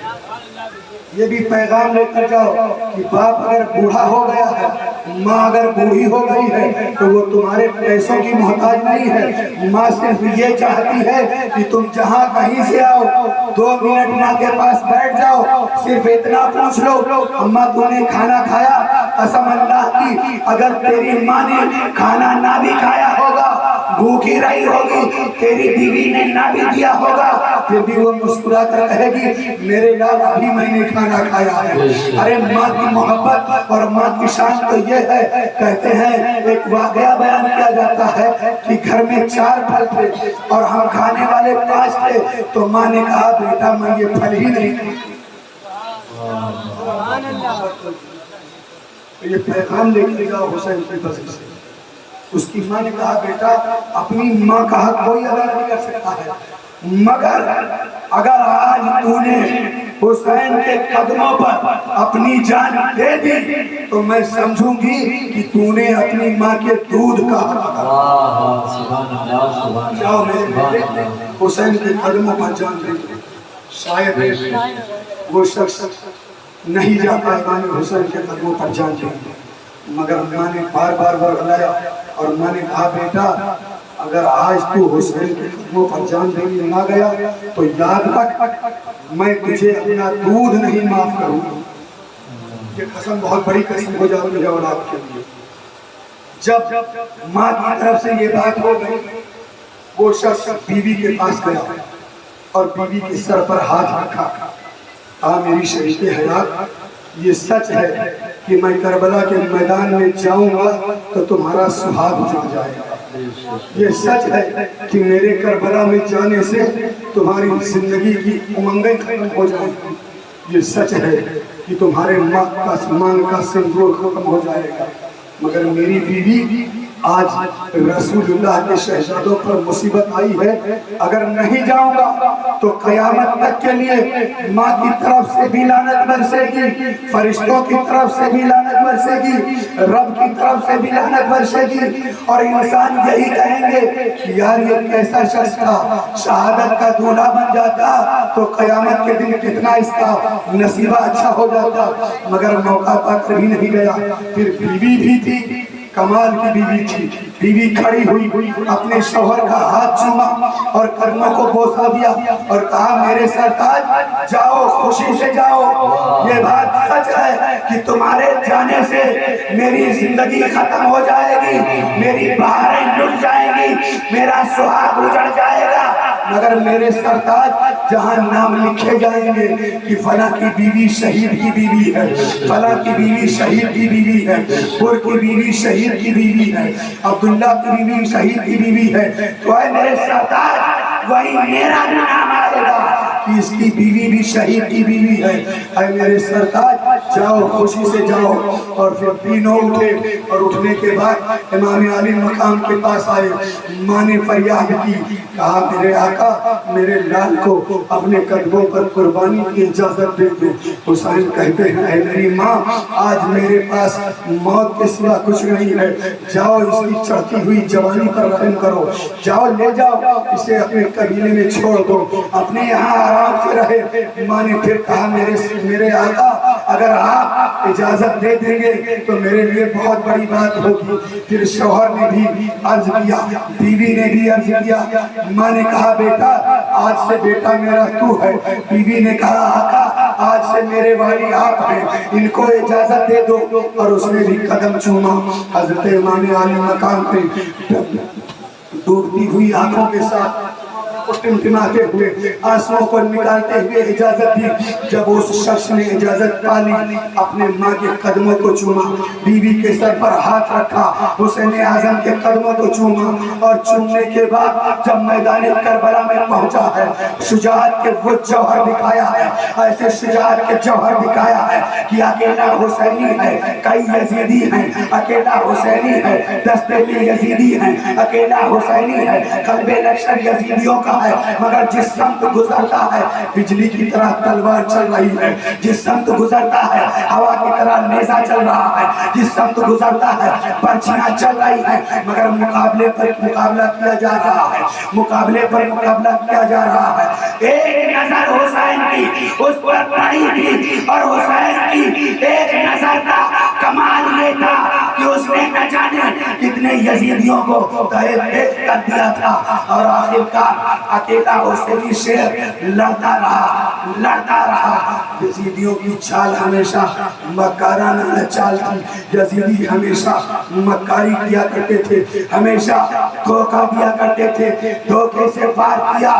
یہ بھی پیغام لے کر جاؤ کہ باپ اگر بوڑھا ہو گیا ہے، ماں اگر بوڑھی ہو گئی ہے تو وہ تمہارے پیسوں کی محتاج نہیں ہے۔ ماں صرف یہ چاہتی ہے کہ تم جہاں کہیں سے آؤ 2 منٹ ماں کے پاس بیٹھ جاؤ، صرف اتنا پوچھ لو اماں تو نے کھانا کھایا؟ قسم اللہ کی اگر تیری ماں نے کھانا نہ بھی کھایا ہوگا، بھوکی رہی ہوگی، تیری بیوی نے نہ بھی دیا ہوگا، پھر بھی وہ مسکرا کر کہے گی میرے لال ابھی میں نے کھانا کھایا ہے۔ ارے ماں کی محبت اور ماں کی شان تو یہ ہے، کہتے ہیں ایک واقعہ بیان کیا جاتا ہے کہ گھر میں 4 پھل تھے اور ہم کھانے والے 5 تھے، تو ماں نے کہا بیٹا میں یہ پھل ہی نہیں کھاؤں۔ یہ پیغام لے کے جاؤ حسین کی بزی سے۔ اس کی ماں نے کہا بیٹا اپنی ماں کا حق کوئی ادا نہیں کر سکتا ہے، مگر اگر آج تو نے حسین کے قدموں پر اپنی جان دے دی تو میں سمجھوں گی کہ تو نے اپنی ماں کے دودھ کا حق ادا۔ جاؤ میرے بیٹے حسین کے قدموں پر جان دے دو۔ شاید وہ شخص نہیں جاتا امام حسین کے قدموں پر جان دے دو، مگر ماں نے بار بار بلایا اور ماں نے کہا بیٹا اگر آج تو حسین کے قدموں پر جان دینے نہ گیا تو یاد رکھ میں تجھے اپنا دودھ نہیں معاف کروں گا۔ یہ قسم بہت بڑی قسم ہو جاتی ہے اولاد کے لیے۔ جب ماں کی طرف سے یہ بات ہو گئی، وہ شخص بیوی کے پاس گیا اور بیوی کے سر پر ہاتھ رکھا، کہا میری شریک حیات یہ سچ ہے کہ میں کربلا کے میدان میں جاؤں گا تو تمہارا سہاگ جڑ جائے گا۔ یہ سچ ہے کہ میرے کربلا میں جانے سے تمہاری زندگی کی امنگیں ختم ہو جائیں گی۔ یہ سچ ہے کہ تمہارے مانگ کا سندور ختم ہو جائے گا، مگر میری بیوی آج رسول اللہ کے شہزادوں پر مصیبت آئی ہے، اگر نہیں جاؤں گا تو قیامت تک کے لیے ماں کی طرف سے بھی لعنت برسے گی، فرشتوں کی طرف سے بھی لعنت برسے گی، رب کی طرف سے بھی لعنت برسے گی، اور انسان یہی کہیں گے کہ یار یہ کیسا شخص تھا، شہادت کا دولہا بن جاتا تو قیامت کے دن کتنا اس کا نصیبہ اچھا ہو جاتا، مگر موقع پا کر بھی نہیں گیا۔ پھر بیوی بھی تھی، کمال کی بیوی تھی، بیوی کھڑی ہوئی اپنے شوہر کا ہاتھ چوما اور قدموں کو بوسہ دیا اور کہا میرے سرتاج جاؤ خوشی سے جاؤ، یہ بات سچ ہے کہ تمہارے جانے سے میری زندگی ختم ہو جائے گی، میری بہاریں لٹ جائیں گی، میرا سہاگ اجڑ جائے گا، مگر میرے سرتاج جہاں نام لکھے جائیں گے کہ فلاں کی بیوی شہید کی بیوی ہے، فلاں کی بیوی شہید کی بیوی ہے، پور کی بیوی شہید کی بیوی ہے، عبداللہ کی بیوی شہید کی بیوی ہے، تو اے میرے سرتاج وہی میرا نام آئے گا کہ اس کی بیوی بھی شہید کی بیوی ہے۔ اے میرے سرتاج جاؤ خوشی سے جاؤ۔ اور پھر تینوں اٹھے اور اٹھنے کے بعد امام علی مقام کے پاس آئے، ماں نے فریاد کی، کہا میرے آقا میرے لال کو اپنے قدموں پر قربانی کی اجازت دے دو۔ حسین کہتے ہیں اے میری ماں آج میرے پاس موت کے سوا کچھ نہیں ہے، جاؤ اس کی چڑھتی ہوئی جوانی پر رحم کرو، جاؤ لے جاؤ اسے اپنے قبیلے میں چھوڑ دو، اپنے یہاں آرام سے رہے۔ ماں نے پھر کہا میرے آقا اگر آپ اجازت دے دیں گے تو میرے لیے بہت بڑی بات ہوگی۔ پھر شوہر نے بھی عرض کیا، بیوی نے بھی عرض کیا، ماں نے کہا بیٹا آج سے بیٹا میرا تو ہے۔ بیوی نے کہا آقا آج سے میرے والی آپ ہیں، ان کو اجازت دے دو، اور اس نے بھی قدم چوما۔ حضرت امام علی مقام پہ ڈوبتی ہوئی آنکھوں کے ساتھ ٹمٹماتے ہوئے آنسوؤں کو نکالتے ہوئے اجازت دی۔ جب اس شخص نے اجازت پالی اپنے ماں کے قدموں کو چوما، بیوی کے سر پر ہاتھ رکھا، حسین اعظم کے قدموں کو چوما، اور چومنے کے بعد جب میدان کربلا میں پہنچا ہے شجاعت کے وہ جوہر دکھایا ہے، ایسے شجاعت کے جوہر دکھایا ہے کہ اکیلا حسینی ہے، کئی یزیدی ہیں، اکیلا حسینی ہے، دستے میں یزیدی ہیں، اکیلا حسینی ہے، قلب لشکر یزیدیوں کا ہے، مگر جس سمت گزرتا ہے بجلی کی طرح تلوار چل رہی ہے، جس سمت گزرتا ہے ہوا کی طرح نیزہ چل رہا ہے، جس سمت گزرتا ہے پرچیاں چل رہی ہیں، مگر مقابلے پر مقابلہ کیا جا رہا ہے، مقابلے پر مقابلہ کیا جا رہا ہے۔ ایک نظر حسین کی اس پر پڑی تھی، اور حسین کی ایک نظر کا کمال یہ تھا کہ اس نے نہ جانے کتنے یزیدیوں کو تہے دیکھ کر دیا تھا، اور آخرکار اکیلا حسینی شیر لڑتا رہا۔ یزیدیوں کی چال ہمیشہ مکارانہ چال تھی، یزیدی ہمیشہ مکاری کیا کرتے تھے، ہمیشہ دھوکہ دیا کرتے تھے، دھوکے سے وار کیا،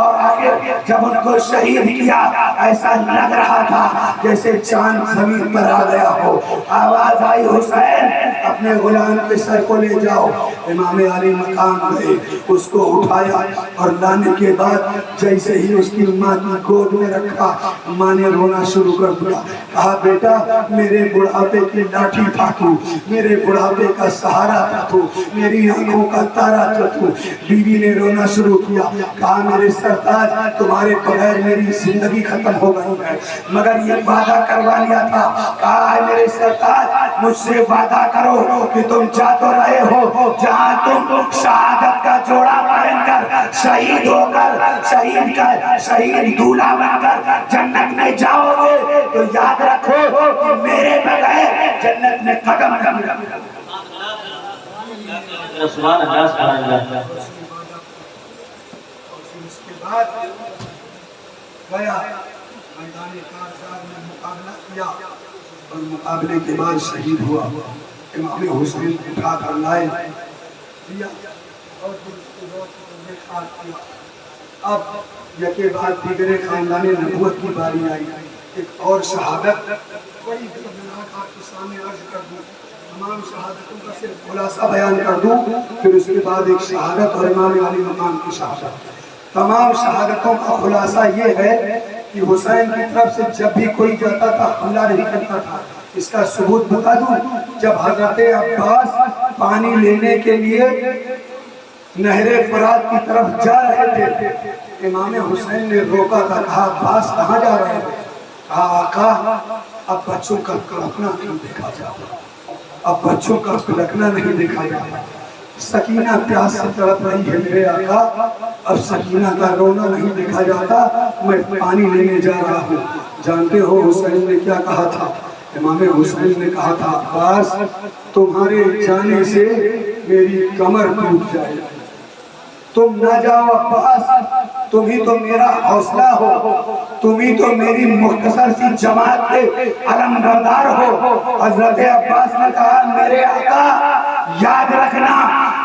اور آخر جب ان کو شہید کیا ایسا لگ رہا تھا جیسے چاند زمین پر آ گیا ہو۔ آواز آئی حسین اپنے غلام کے سر کو لے جاؤ۔ امام علی مقام گئے، اس کو اٹھایا، اور لانے کے بعد جیسے ہی اس کی ماں کی گود میں رکھا، ماں نے رونا شروع کر دیا۔ کہا بیٹا میرے بڑھاپے کی لاٹھی تھا تو، میرے بڑھاپے کا سہارا تھا تو، میری آنکھوں کا تارا تھا تو۔ بیوی نے رونا شروع کیا، کہا میرے سرتاج تمہارے بغیر میری زندگی ختم ہو گئی ہے، مگر یہ وعدہ کروا لیا تھا۔ کہا میرے سرتاج مجھ سے وعدہ کرو کہ تم جا تو رہے ہو، جہاں تم شہادت کا جوڑا پہن کر شہید ہو کر شہید دولہا بن کر جنت میں جاؤ گے، تو یاد رکھو کہ میرے بغیر جنت میں قدم نہ رکھنا۔ سبحان اللہ سبحان اللہ۔ اس کے بعد گیا میدان کارزار میں مقابلہ کیا، اور مقابلے کے بعد شہید ہوا۔ امام حسین اٹھا کر لائے دیا، اور اب یکے بعد دیگرے خاندان نبوت کی باری آئی۔ ایک اور شہادت بڑی دردناک آپ کے سامنے عرض کر دوں، تمام شہادتوں کا صرف خلاصہ بیان کر دوں، پھر اس کے بعد ایک شہادت اور امام علی مقام کی شہادت۔ تمام شہادتوں کا خلاصہ یہ ہے کہ حسین کی طرف سے جب بھی کوئی جاتا تھا حملہ نہیں کرتا تھا۔ اس کا ثبوت بتا دوں، جب حضرت عباس پانی لینے کے لیے نہر فرات کی طرف جا رہے تھے، امام حسین نے روکا تھا، کہا عباس کہاں جا رہے ہیں؟ کہا آقا اب بچوں کا کڑپنا نہیں دیکھا جاتا، اب بچوں کا کڑپنا نہیں دیکھا جاتا۔ سکینہ پیاس سے تڑپ رہی ہے میرے آقا، اب سکینہ کا رونا نہیں دیکھا جاتا، میں پانی لینے جا رہا ہوں۔ جانتے ہو حسین نے کیا کہا تھا؟ امام حسین نے کہا تھا عباس تمہارے جانے سے میری کمر ٹوٹ جائے، تم نہ جاؤ عباس، تم ہی تو میرا حوصلہ ہو، تم ہی تو میری مختصر سی جماعت کے علمبردار ہو۔ حضرت عباس نے کہا میرے آقا یاد رکھنا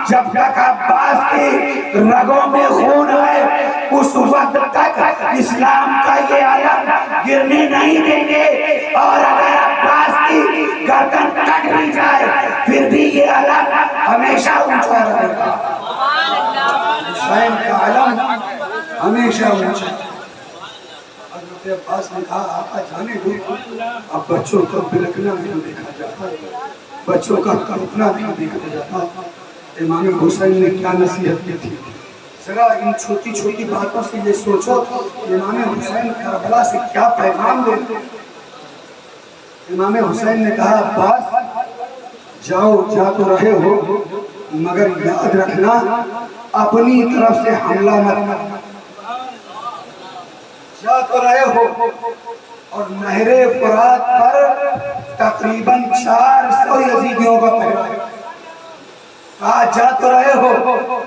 جب تک عباس کی رگوں میں خون ہے اس وقت تک اسلام کا یہ علم گرنے نہیں دیں گے، اور اگر عباس کی گردن کٹ بھی جائے پھر بھی یہ علم ہمیشہ اونچا رہے گا۔ حسین کا علم ہمیشہ اونچا۔ حضرت عباس نے کہا آقا جانے دو، اب بچوں کا بلکنا نہیں دیکھا جاتا، بچوں کا تڑپنا نہیں دیکھا جاتا۔ امام حسین نے کیا نصیحت کی تھی؟ ذرا ان چھوٹی چھوٹی باتوں سے یہ سوچو امام حسین کربلا سے کیا پیغام دیتے۔ امام حسین نے کہا عباس جاؤ، جا تو رہے ہو، مگر یاد رکھنا اپنی طرف سے حملہ مت کرنا۔ جا تو رہے ہو، اور نہر فرات پر تقریباً 400 یزیدیوں کا پہرا ہے۔ کہا جا تو رہے ہو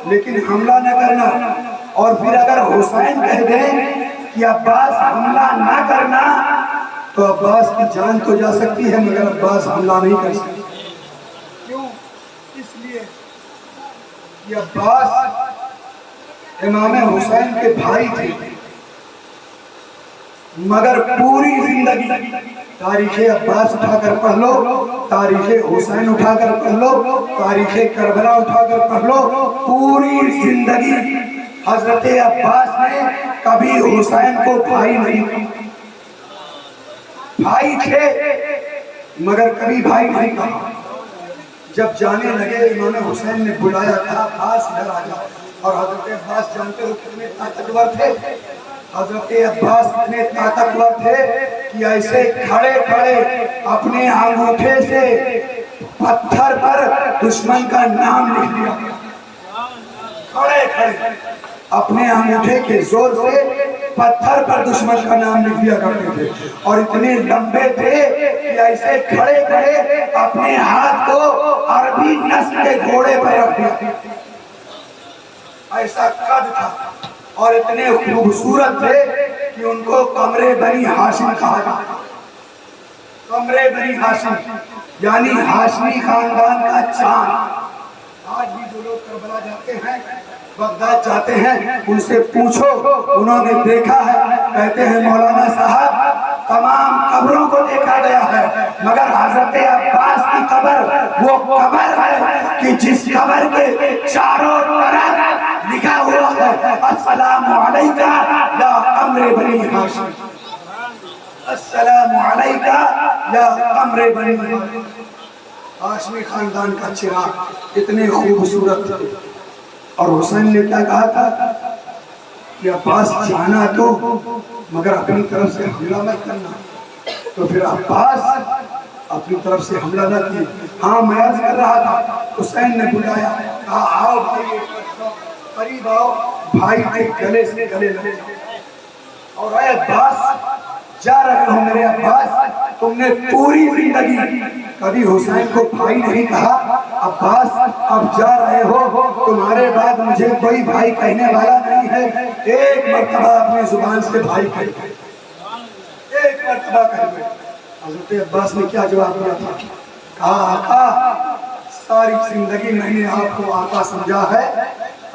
لیکن حملہ نہ کرنا، اور پھر اگر حسین کہہ دیں کہ عباس حملہ نہ کرنا تو عباس کی جان تو جا سکتی ہے مگر عباس حملہ نہیں کر سکتی. کیوں؟ اس لیے کہ عباس امام حسین کے بھائی تھے، مگر پوری زندگی تاریخ عباس اٹھا کر پڑھ لو، تاریخ حسین اٹھا کر پڑھ لو، تاریخ کربلا اٹھا کر پڑھ لو، پوری زندگی حضرت عباس نے کبھی حسین کو بھائی نہیں کہا. بھائی تھے مگر کبھی بھائی نہیں کہا. جب جانے لگے امام حسین نے بلایا تھا عباس ادھر آ جا، اور حضرت عباس جانتے ہو کتنے طاقتور تھے. حضرت عباس اتنے طاقتور تھے کہ ایسے کھڑے کھڑے اپنے انگوٹھے سے پتھر پر دشمن کا نام لکھ دیا. کھڑے کھڑے اپنے انگوٹھے کے زور سے پتھر پر دشمن کا نام لکھ دیا کرتے تھے، اور اتنے لمبے تھے کہ ایسے کھڑے کھڑے اپنے ہاتھ کو عربی نسل کے گھوڑے پر رکھ دیا. ایسا قد تھا اور اتنے خوبصورت تھے کہ ان کو قمر بنی ہاشم کہا جاتا. قمر بنی ہاشم یعنی ہاشمی خاندان کا چاند. آج بھی جو لوگ کربلا جاتے ہیں، بغداد جاتے ہیں، ان سے پوچھو انہوں نے دیکھا ہے، کہتے ہیں مولانا صاحب تمام قبروں کو دیکھا گیا ہے مگر حضرت عباس کی قبر وہ قبر ہے کہ جس قبر کے چاروں طرف لکھا ہوا ہے السلام علیکہ یا قمر بنی ہاشم، السلام علیکہ یا قمر بنی ہاشم. ہاشمی خاندان کا چراغ اتنے خوبصورت تھے. اور حسین نے کیا کہا تھا کہ عباس جانا تو مگر اپنی طرف سے حملہ مت کرنا. تو پھر عباس اپنی طرف سے حملہ نہ کی. ہاں میں عرض کر رہا تھا حسین نے بلایا، کہا آؤ بھائی قریب آؤ. بھائی کے گلے سے گلے لگے اور اے عباس جا رہے ہو میرے عباس، تم نے پوری زندگی کبھی حسین کو بھائی نہیں کہا. عباس اب جا رہے ہو، تمہارے بعد مجھے کوئی بھائی کہنے والا نہیں ہے. ایک مرتبہ اپنی زبان سے بھائی کہہ، ایک مرتبہ کہہ. حضرت عباس نے کیا جواب دیا تھا؟ کہا آقا ساری زندگی میں نے آپ کو آقا سمجھا ہے.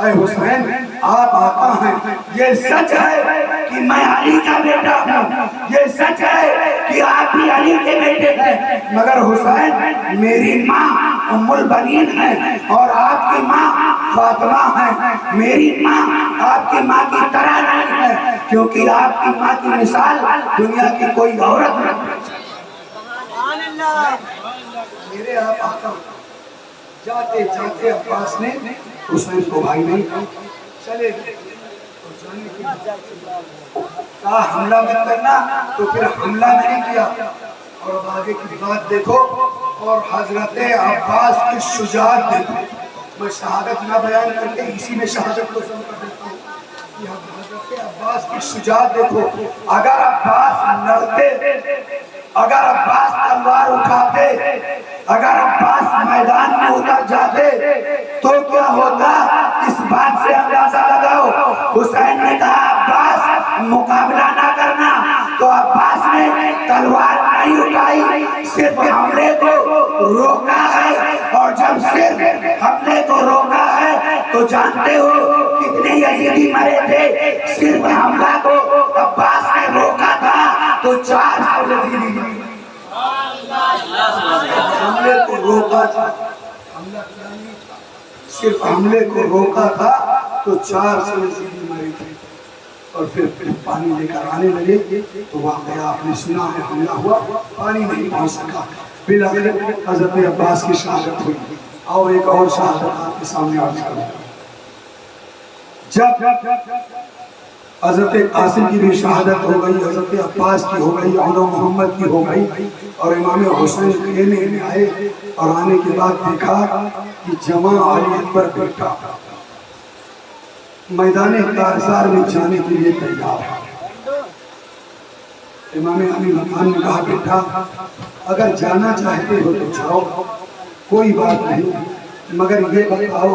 اے حسین آپ آقا ہیں، یہ سچ ہے کہ میں علی کا بیٹا ہوں، یہ سچ ہے کہ آپ بھی علی کے بیٹے ہیں، مگر حسین میری ماں ام البنین ہے اور آپ کی ماں فاطمہ ہے. میری ماں آپ کی ماں کی طرح نہیں ہے کیونکہ آپ کی ماں کی مثال دنیا کی کوئی عورت نہیں. میرے آپ آقا. جاتے جاتے عباس نے حسین کو بھائی نہیں کہا، چلے گئے. کہا حملہ مت کرنا تو پھر حملہ نہیں کیا. اور اب آگے کی بات دیکھو اور حضرت عباس کی شجاعت دیکھو. میں شہادت نہ بیان کر کے اسی میں شہادت کو سم کر دیتا ہوں کہ حضرت عباس کی شجاعت دیکھو. اگر عباس لڑتے، اگر عباس تلوار اٹھاتے، اگر عباس میدان میں اتر جاتے تو کیا ہوتا؟ اس بات سے اندازہ لگاؤ. حسین نے کہا عباس مقابلہ نہ کرنا، تو عباس نے تلوار نہیں اٹھائی، صرف حملے کو روکا ہے. اور جب صرف حملے کو روکا ہے تو جانتے ہو کتنے یزیدی مرے تھے؟ صرف حملہ کو عباس نے روکا تھا تو 400 یزیدی مرے. حملے کو روکا تھا، حملہ کیا نہیں تھا، صرف حملے کو روکا تھا تو 400 یزیدی مرے تھے. اور پھر پانی لے کر آنے لگے تو واقعہ آپ نے سنا ہے، حملہ ہوا، پانی نہیں پہنچ سکا. بالآخر حضرت عباس کی شہادت ہوئی. اور ایک اور شہادت آپ کے سامنے عرض کروں. جب حضرت قاسم کی بھی شہادت ہو گئی، حضرت عباس کی ہو گئی، عمر محمد کی ہو گئی، اور امام حسین لینے میں آئے اور آنے کے بعد دیکھا کہ جمع علی اکبر بیٹا میدان کارزار میں جانے کے لیے تیار ہے. امام علی مکان نے کہا بیٹا اگر جانا چاہتے ہو تو جاؤ، کوئی بات نہیں، مگر یہ بتاؤ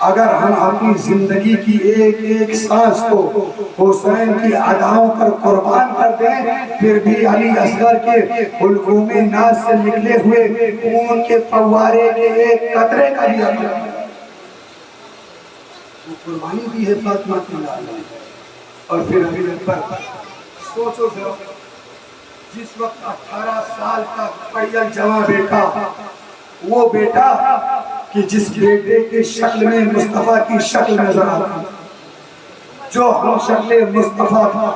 اگر ہم اپنی زندگی کی ایک ایک سانس کو حسین کی اداؤں پر قربان کر دیں پھر بھی علی اصغر کے حلقوم ناز سے نکلے ہوئے خون کے فوارے کے ایک قطرے کا بھی عمل قربانی دی ہے فاطمہ کی لال اور پھر علی اکبر سوچو ذرا جس وقت 18 سال کا پڑھیا جوان بیٹا وہ بیٹا کہ جس بیٹے کی شکل میں مصطفیٰ کی شکل نظر آتی جو ہم شکل مصطفیٰ تھا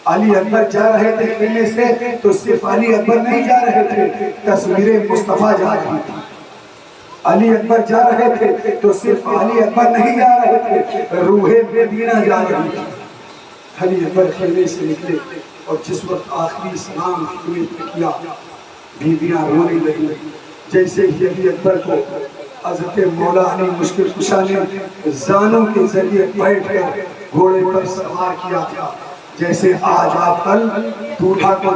علی اکبر جا رہے تھے کھیلنے سے تو صرف علی اکبر نہیں جا رہے تھے تصویر مصطفیٰ جا رہی تھی علی اکبر جا رہے تھے تو صرف علی اکبر نہیں جا رہے تھے روح مدینہ جا رہی تھی علی اکبر کھیلنے سے نکلے اور جس وقت آخری سلام کیا بیویاں رونے لگی جیسے ہی علی اکبر کو حضرت مولا علی مشکل کشا نے زانوں کے ذریعے بیٹھ کر گھوڑے پر سوار کیا تھا جیسے آج آپ کل دولہا کو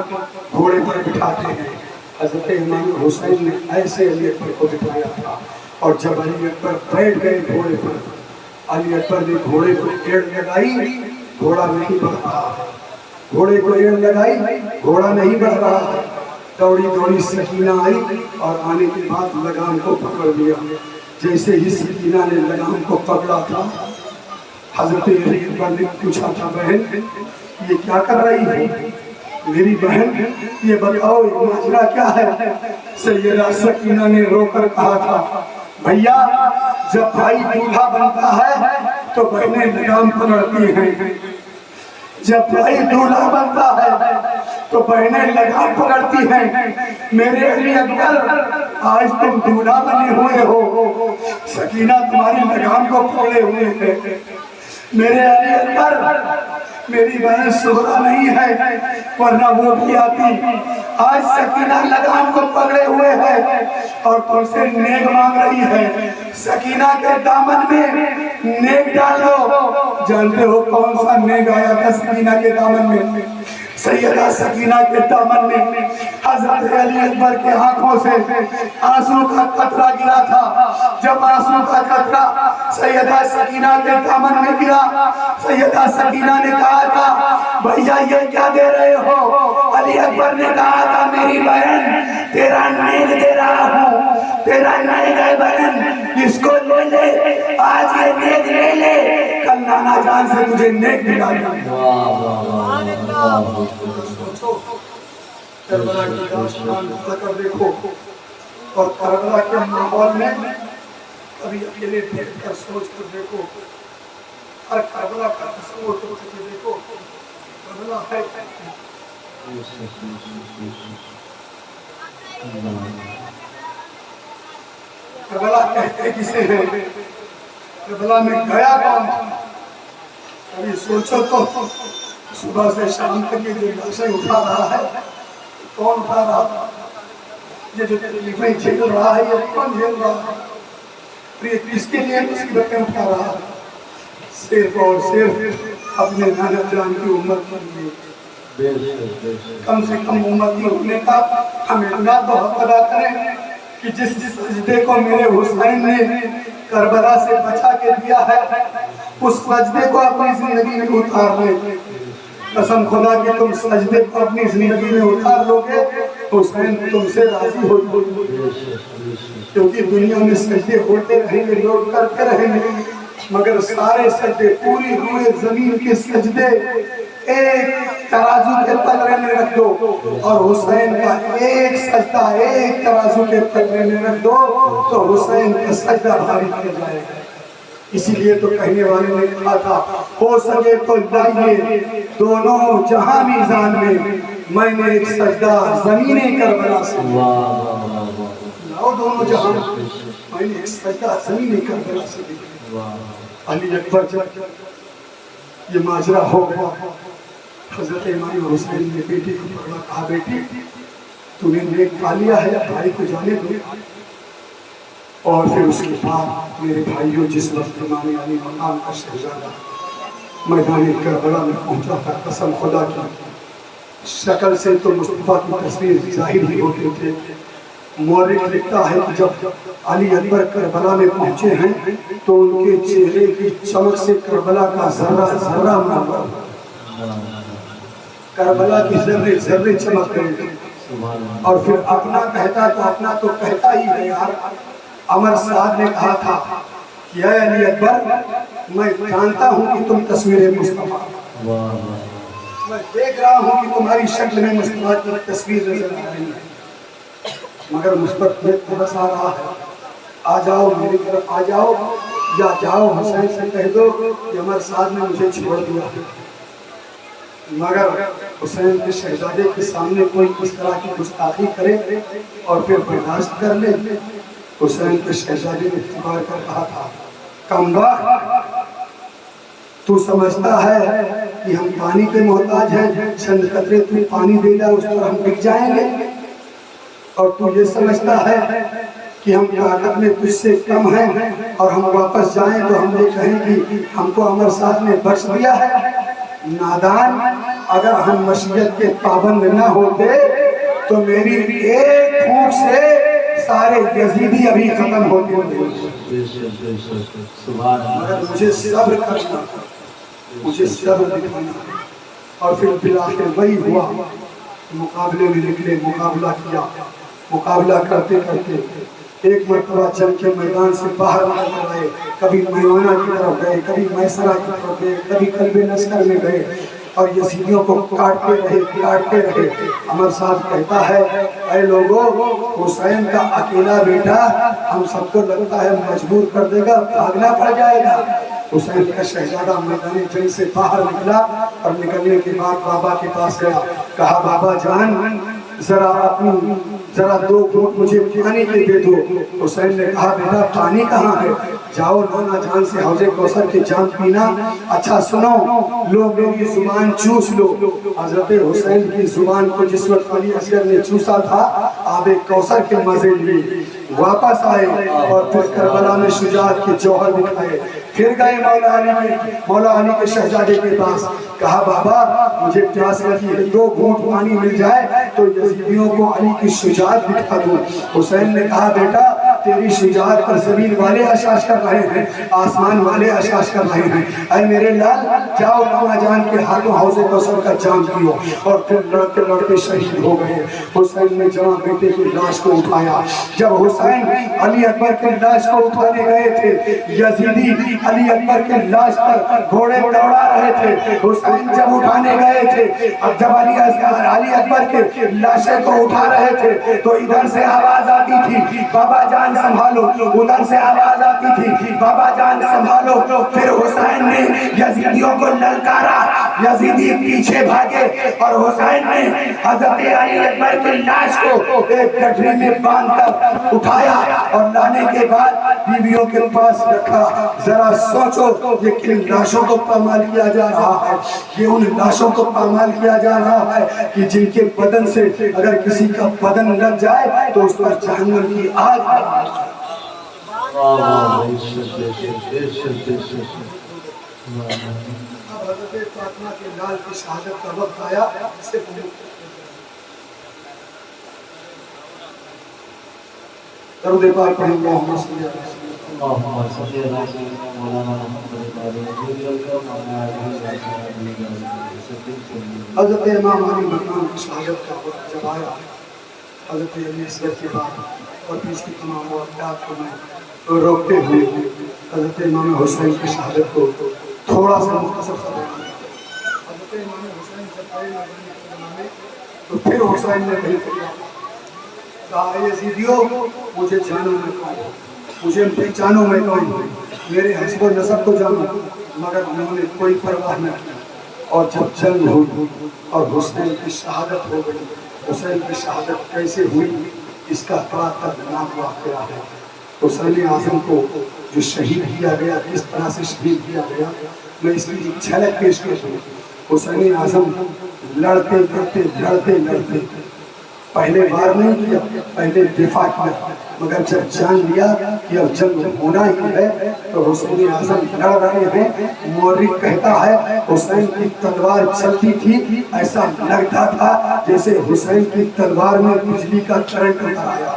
گھوڑے پر بٹھاتے ہیں حضرت امام حسین نے ایسے علی اکبر کو بٹھایا تھا اور جب علی اکبر بیٹھ گئے گھوڑے پر علی اکبر نے گھوڑے کو ایڑ لگائی گھوڑا نہیں بڑھ رہا گھوڑے کو ایڑ لگائی گھوڑا نہیں بڑھ رہا ہے دوڑی دوڑی سکینہ آئی اور آنے کے بعد لگام کو پکڑ لیا جیسے ہی سکینہ نے لگام کو پکڑا تھا حضرت علی اکبر نے پوچھا تھا بہن یہ کیا کر رہی ہے میری بہن یہ بتاؤ یہ ماجرا کیا ہے سیدہ سکینہ نے رو کر کہا تھا بھیا جب بھائی دولہا بنتا ہے تو بہنیں لگام پکڑتی ہیں جب بھائی دولہا بنتا ہے تو بہنیں لگام پکڑتی ہیں میرے علی اکبر آج تم دولہا بنے ہوئے ہو سکینہ تمہاری لگام کو پکڑے ہوئے ہیں میرے علی اکبر میری بہن سہرا نہیں ہے ورنہ وہ بھی آتی آج سکینہ لگام کو پکڑے ہوئے ہے اور تم سے نیک مانگ رہی ہے سکینہ کے دامن میں نیک ڈالو جانتے ہو کون سا نیک آیا تھا سکینہ کے دامن میں سیدہ سکینہ کے دامن میں حضرت علی اکبر کے آنکھوں سے آنسو کا قطرہ گرا تھا جب آنسو کا قطرہ سیدہ سکینہ کے دامن میں گرا سیدہ سکینہ نے کہا تھا بھیا یہ کیا دے رہے ہو علی اکبر نے کہا تھا میری بہن تیرا نیک دے رہا ہوں تیرا نیک ہے بہن اس کو لے لے آج یہ نیک لے لے کل نانا جان سے تجھے نیک دلائی کربلا کی داستان کر دیکھو اور کربلا کے ماحول میں کبھی اکیلے بیٹھ کر سوچ کر دیکھو ہر کربلا کا تصور کر کے دیکھو کربلا ہے کربلا کہتے کسے ہیں کربلا میں گیا کون کبھی سوچو تو صبح سے شام تک یہ جو لاشیں اٹھا رہا ہے کون اٹھا رہا یہ جو تکلیفیں جھیل رہا ہے یہ کون جھیل رہا ہے یہ کس کے لیے مصیبتیں اٹھا رہا ہے صرف اور صرف اپنے نانا جان کی امت کے لیے کم سے کم امت میں اٹھنے کا ہم اتنا تو حق ادا کریں کہ جس سجدے کو میرے حسین نے کربلا سے بچا کے دیا ہے اس سجدے کو اپنی زندگی میں اتار لیں قسم خدا کہ تم سجدے کو اپنی زندگی میں اتار لو گے حسین تم سے راضی ہو کیونکہ دنیا میں سجدے ہوتے رہیں گے لوگ کرتے رہیں گے مگر سارے سجدے پوری روئے زمین کے سجدے ایک ترازو کے پلڑے میں رکھ دو اور حسین کا ایک سجدہ ایک ترازو کے پلڑے میں رکھ دو تو حسین کا سجدہ بھاری پڑ جائے گا اسی لیے تو کہنے والے نے کہا تھا ہو سکے تو لائیے دونوں جہاں میزان میں نے ایک سجدہ زمین کربلا سے لاؤ دونوں جہاں میں نے ایک سجدہ زمین کربلا سے علی اکبر جب یہ ماجرا ہو گیا حضرت امام حسین نے بیٹی کو پکڑا کہا بیٹی تو نے نیک پا لیا ہے بھائی کو جانے دو اور پھر اس کے بعد میرے بھائیوں جس وقت امام علی مقام کا شہزادہ میدان کربلا میں پہنچا تھا قسم خدا کی شکل سے تو مصطفیٰ کی تصویر ظاہر ہی ہوتے تھے مورخ لکھتا ہے کہ جب علی اکبر کربلا میں پہنچے ہیں تو ان کے چہرے کی چمک سے کربلا کا ذرہ ذرہ منور، کربلا کی ذرے ذرے چمک رہے تھے۔ اور پھر اپنا کہتا تو کہتا ہی ہے یار۔ عمر صاحب نے کہا تھا کہ اے علی اکبر، میں جانتا ہوں کہ تم تصویر مصطفیٰ، میں دیکھ رہا ہوں کہ تمہاری شکل میں مصطفیٰ کی تصویر نظر آ رہی ہے، مگر مثبت میں ترس آ رہا ہے۔ آ جاؤ میری طرف آ جاؤ، یا جاؤ حسین سے کہہ دو کہ عمر صاحب نے مجھے چھوڑ دیا ہے۔ مگر حسین کے شہزادے کے سامنے کوئی اس طرح کی گستاخی کرے اور پھر برداشت کر لے۔ حسین کے شہزادے نے پکار کر کہا تھا، کمبخت، تو سمجھتا ہے کہ ہم پانی کے محتاج ہیں، چند قطرے تو پانی دے دے اس پر ہم بک جائیں گے؟ اور تو یہ سمجھتا ہے کہ ہم طاقت میں تجھ سے کم ہیں اور ہم واپس جائیں تو ہم یہ کہیں کہ ہم کو عمر صاحب نے بخش دیا ہے؟ نادان، اگر ہم مشیت کے پابند نہ ہوتے تو میری ایک پھونک سے سارے یزیدی ابھی ختم ہوتے ہوتے۔ مگر مجھے صبر کرنا، مجھے صبر دکھانا۔ اور پھر بالآخر وہی ہوا، مقابلے میں نکلے، مقابلہ کیا، مقابلہ کرتے کرتے ایک مرتبہ جنگ کے میدان سے باہر نکل آئے، کبھی میمنہ کی طرف گئے، کبھی میسرہ کی طرف گئے، کبھی قلب نسکر میں گئے اور یزیدیوں کو کاٹتے رہے۔ عمر صاحب کہتا ہے، اے لوگوں، حسین کا اکیلا بیٹا ہم سب کو لگتا ہے مجبور کر دے گا، بھاگنا پڑ جائے گا۔ حسین کا شہزادہ میدان جنگ سے باہر نکلا اور نکلنے کے بعد بابا کے پاس گیا، کہا بابا جان ذرا دو گھونٹ مجھے پانی کے دے دو۔ حسین نے کہا بیٹا پانی کہاں ہے، جاؤ نانا جان سے حوض کوثر کے جام پینا۔ اچھا سنو، لو میری زبان چوس لو۔ حضرت حسین کی زبان کو جس وقت علی اصغر نے چوسا تھا، آب کوثر کے مزے لیے واپس آئے اور پھر کربلا میں شجاعت کے جوہر دکھائے۔ پھر گئے مولا علی کے شہزادے کے پاس، کہا بابا مجھے پیاس لگی ہے، دو گھونٹ پانی مل جائے تو یزیدیوں کو علی کی شجاعت دکھا دوں۔ حسین نے کہا بیٹا تیری شجاعت پر زمین والے اشاش کر رہے ہیں، آسمان والے اشاش کر رہے ہیں۔ اے میرے لال، جاؤ نانا جان کے ہاتھوں حوض کوثر کا جام پیو۔ اور پھر لڑتے لڑتے شہید ہو گئے۔ حسین نے جوان بیٹے کی لاش کو اٹھایا۔ جب حسین علی اکبر کی لاش کو اٹھانے گئے تھے، یزیدی علی اکبر کی لاش پر گھوڑے دوڑا رہے تھے۔ حسین جب اٹھانے گئے تھے، جب علی اکبر کے لاشیں کو اٹھا رہے تھے تو ادھر سے آواز آتی تھی بابا جان سنبھالو، ادھر سے آواز آتی تھی بابا جان سنبھالو۔ پھر حسین نے یزیدیوں کو للکارا، یزیدی پیچھے بھاگے اور حسین نے حضرت علی اکبر کی لاش کو ایک گٹھری میں باندھ کر اٹھایا اور لانے کے بعد بیویوں کے پاس رکھا۔ ذرا سوچو یہ کن لاشوں کو پامال کیا جا رہا ہے، یہ ان لاشوں کو پامال کیا جا رہا ہے کہ جن کے بدن سے اگر کسی کا بدن لگ جائے تو اس پر جہنم کی آگ۔ اب حضرت فاطمہ کے لال کی شہادت کا وقت آیا، صرف درود پاک پڑھیں اللہم صلی اللہ علیہ وسلم۔ حضرت امام علی مقام کی شہادت کا وقت جب آیا، حضرت علی اصغر کے بعد اور پیچھے کی تمام واقعات کو میں روکتے ہوئے حضرت امام حسین کی شہادت کو تھوڑا سا مختصر سا بیان کیا۔ حضرت امام حسین جب آئے تو پھر حسین نے کہا کہا یزیدیو مجھے جانو میں کون، مجھے پہچانو میں کون، میرے حسب و نسب کو جانو۔ مگر انہوں نے کوئی پرواہ نہ کی۔ اور جب جنگ ہوئی اور حسین کی شہادت ہو گئی، حسین کی شہادت کیسے ہوئی اس کا بڑا دردناک واقعہ ہے۔ حسین اعظم کو جو شہید کیا گیا، کس طرح سے شہید کیا گیا، میں اس کی ایک جھلک پیش کرتا ہوں۔ حسین اعظم لڑتے لڑتے پہلے وار نہیں کیا، پہلے دفاع کیا، مگر جب جان لیا کہ اب جنگ ہونا ہی ہے تو حسین اعظم لڑ رہے ہیں۔ مورخ کہتا ہے حسین کی تلوار چلتی تھی، ایسا لگتا تھا جیسے حسین کی تلوار میں بجلی کا کرنٹ اتر آیا۔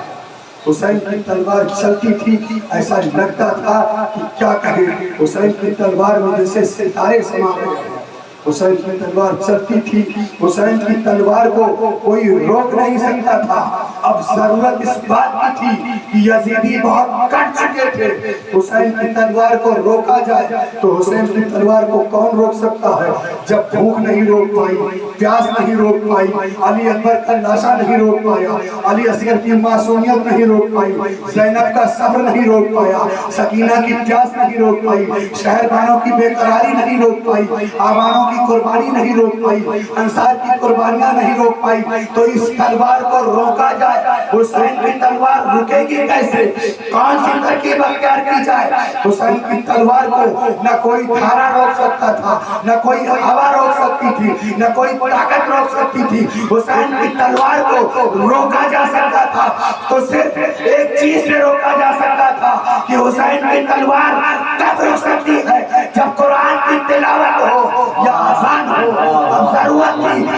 حسین کی تلوار چلتی تھی ایسا لگتا تھا کہ کیا کہیں، حسین کی تلوار میں جیسے ستارے سما گئے۔ حسین کی تلوار چلتی تھی، حسین کی تلوار کو کوئی روک نہیں سکتا تھا۔ اب ضرورت اس بات کی تھی کہ یزیدی بہت کٹ چکے تھے، حسین کی تلوار کو روکا جائے۔ تو حسین کی تلوار کو کون روک سکتا ہے؟ جب بھوک نہیں روک پائی، پیاس نہیں روک پائی، علی اکبر کا لاشا نہیں روک پایا، علی اصغر کی معصومیت نہیں روک پائی، زینب کا صبر نہیں روک پایا، سکینہ کی پیاس نہیں روک پائی، شہربانوں کی بے قراری نہیں روک پائی، آوانوں کی قربانی نہیں روک پائی، انصار کی قربانیاں نہیں روک پائی، تو اس تلوار کو روکا جائے۔ حسین کی تلوار رکے گی کیسے؟ کون سی ترکیب اختیار کی جائے؟ حسین کی تلوار کو نہ کوئی دھارا روک سکتا تھا، نہ کوئی ہوا روک سکتی تھی، نہ کوئی طاقت روک سکتی تھی۔ حسین کی تلوار کو روکا جا سکتا تھا تو صرف ایک چیز سے روکا جا سکتا تھا کہ حسین کی تلوار کب رک سکتی ہے؟ جب قرآن کی تلاوت ہو یا اذان ہو۔ اب ضرورت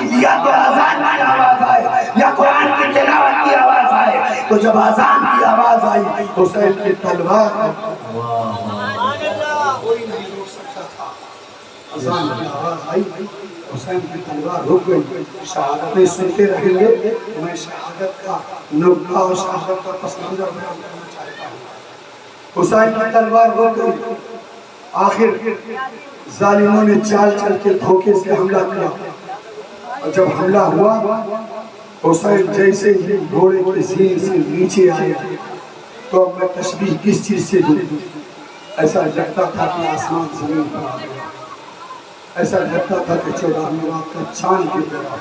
تھی یا تو اذان کی آواز آئے یا قرآن کی تلاوت کی آواز آئے۔ تو جب اذان کی آواز آئی حسین کی تلوار کوئی نہیں روک سکتا تھا۔ اذان کی آواز آئی، حسین کی تلوار رک گئی۔ شہادتیں سنتے رہیں گے، میں شہادت کا نقطہ اور شہادت کا پس منظر بیان کرنا چاہتا ہوں۔ حسین کی تلوار رک گئی، آخر ظالموں نے چال چل کے دھوکے سے حملہ کیا، اور جب حملہ ہوا حسین جیسے ہی گھوڑے کے زین سے نیچے آئے تو اب میں تشبیہ کس چیز سے دوں؟ ایسا لگتا تھا کہ آسمان زمین پر آ گیا، ایسا لگتا تھا کہ 14ویں رات کا چاند گر گیا۔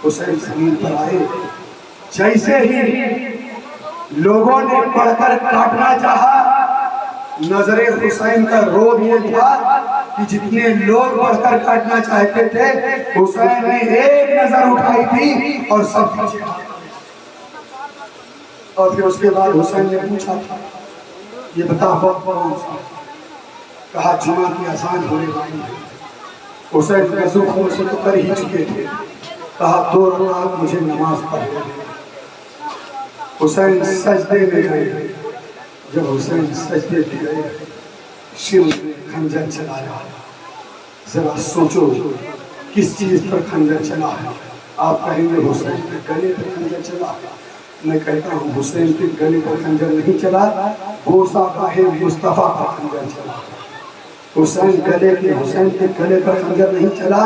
حسین زمین پر آئے، جیسے ہی لوگوں نے پڑھ کر کاٹنا چاہا، نظر حسین کا روب یہ تھا کہ جتنے لوگ بڑھ کر کاٹنا چاہتے تھے حسین نے ایک نظر اٹھائی تھی اور سب پیچھے۔ اور پھر اس کے بعد حسین نے پوچھا تھا یہ بتا وقت کون سا؟ کہا جمعہ کی اذان ہونے والی ہے۔ حسین وضو خون سے تو کر ہی چکے تھے، کہا 2 رکعت مجھے نماز پڑھنے دیں۔ حسین سجدے میں گئے، جب حسین سجدے پہ گئے شیو نے خنجر چلایا۔ ذرا سوچو کس چیز پر خنجر چلا ہے؟ آپ کہیں گے حسین کے گلے پر خنجر چلا، میں کہتا ہوں حسین کے گلے پر خنجر نہیں چلا، بوسا گاہ مصطفیٰ پر خنجر چلا۔ حسین کے گلے پر خنجر نہیں چلا،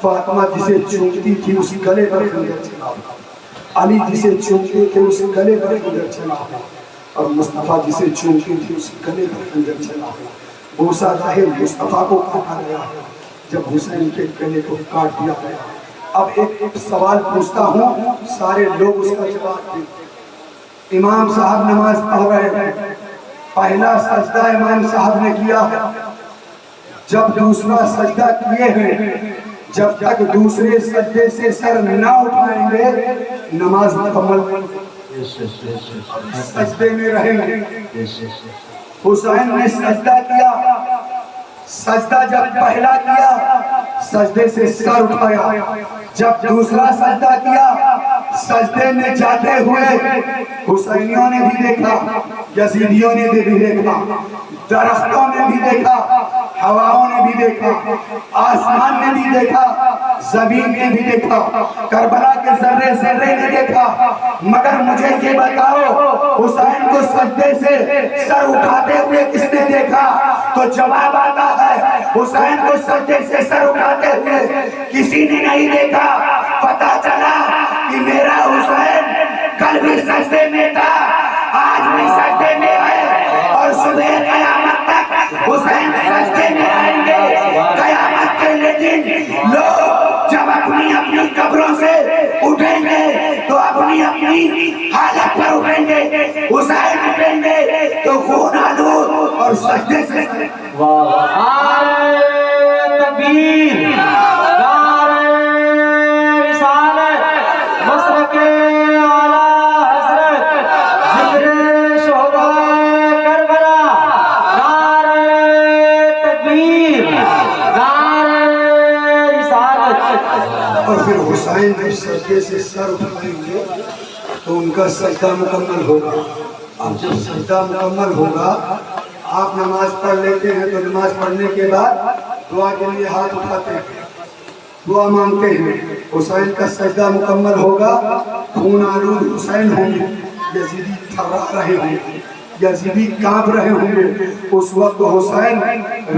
فاطمہ جسے چومتی تھی اس گلے پر خنجر چلا، علی جسے چومتے تھے اس گلے پر خنجر چلا، اور مصطفیٰ جسے چومتی تھی اس گلے پر خنجر چلا۔ بوسا گاہ مصطفیٰ کو کاٹا گیا جب حسین کے گلے کو کاٹ دیا گیا۔ اب ایک سوال پوچھتا ہوں، سارے لوگ اس کا جواب دیں۔ امام صاحب نماز پڑھ رہے ہیں، پہلا سجدہ امام صاحب نے کیا ہے، جب دوسرا سجدہ کیے ہیں، جب تک دوسرے سجدے سے سر نہ اٹھائیں گے نماز مکمل سجدے میں رہیں گے۔ حسین نے سجدہ کیا، سجدہ جب پہلا کیا سجدے سے سر اٹھایا، جب دوسرا سجدہ کیا سجدے میں جاتے ہوئے حسینیوں نے بھی دیکھا، یزیدیوں نے بھی دیکھا، درختوں نے بھی دیکھا، ہواؤں نے بھی دیکھا، آسمان نے بھی دیکھا، زمین نے بھی دیکھا، کربلا کے ذرے ذرے نے دیکھا، مگر مجھے یہ بتاؤ حسین کو سجدے سے سر اٹھاتے ہوئے کس نے دیکھا؟ تو جواب آتا ہے حسین کو سجدے سے سر اٹھاتے ہوئے کسی نے نہیں دیکھا۔ پتہ چلا کہ میرا حسین کل بھی سجدے میں تھا، آج بھی سجدے میں ہے، اور صبح قیامت تک حسین سجدے میں آئیں گے۔ قیامت کے دن لوگ جب اپنی اپنی قبروں سے اٹھیں گے تو اپنی اپنی حالت پر اٹھیں گے، حسین اٹھیں گے تو خون آلود اور سجدے سے نعرہ تکبیر، نعرہ رسالت، مسلک اعلیٰ حضرت، ذکر شہدائے کربلا، نعرہ تکبیر، نعرہ رسالت۔ اور پھر حسین جب سجدے سے سر اٹھائیں گے تو تو ان کا سجدہ مکمل ہوگا. اب جب سجدہ مکمل ہوگا آپ نماز پڑھ لیتے ہیں تو نماز پڑھنے کے بعد دعا کے لیے ہاتھ اٹھاتے ہیں, دعا مانگتے ہیں. حسین کا سجدہ مکمل ہوگا, خون آلود حسین ہوں گے, یزیدی تھرا رہے ہوں گے, یزیدی کانپ رہے ہوں گے. اس وقت حسین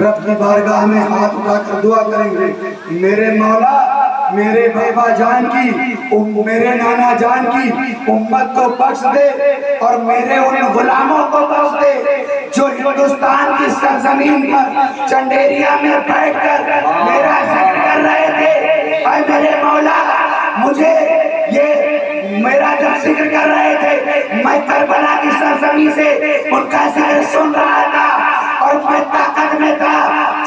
رب کی بارگاہ میں ہاتھ اٹھا کر دعا کریں گے, میرے مولا میرے بابا جان کی, میرے نانا جان کی امت کو بخش دے اور میرے ان غلاموں کو بخش دے جو ہندوستان کی سرزمین پر چنڈیریا میں بیٹھ کر میرا ذکر کر رہے تھے. اے میرے مولا مجھے یہ میرا جب ذکر کر رہے تھے میں کربلا کی سرزمین سے ان کا ذکر سن رہا تھا اور میں طاقت میں تھا,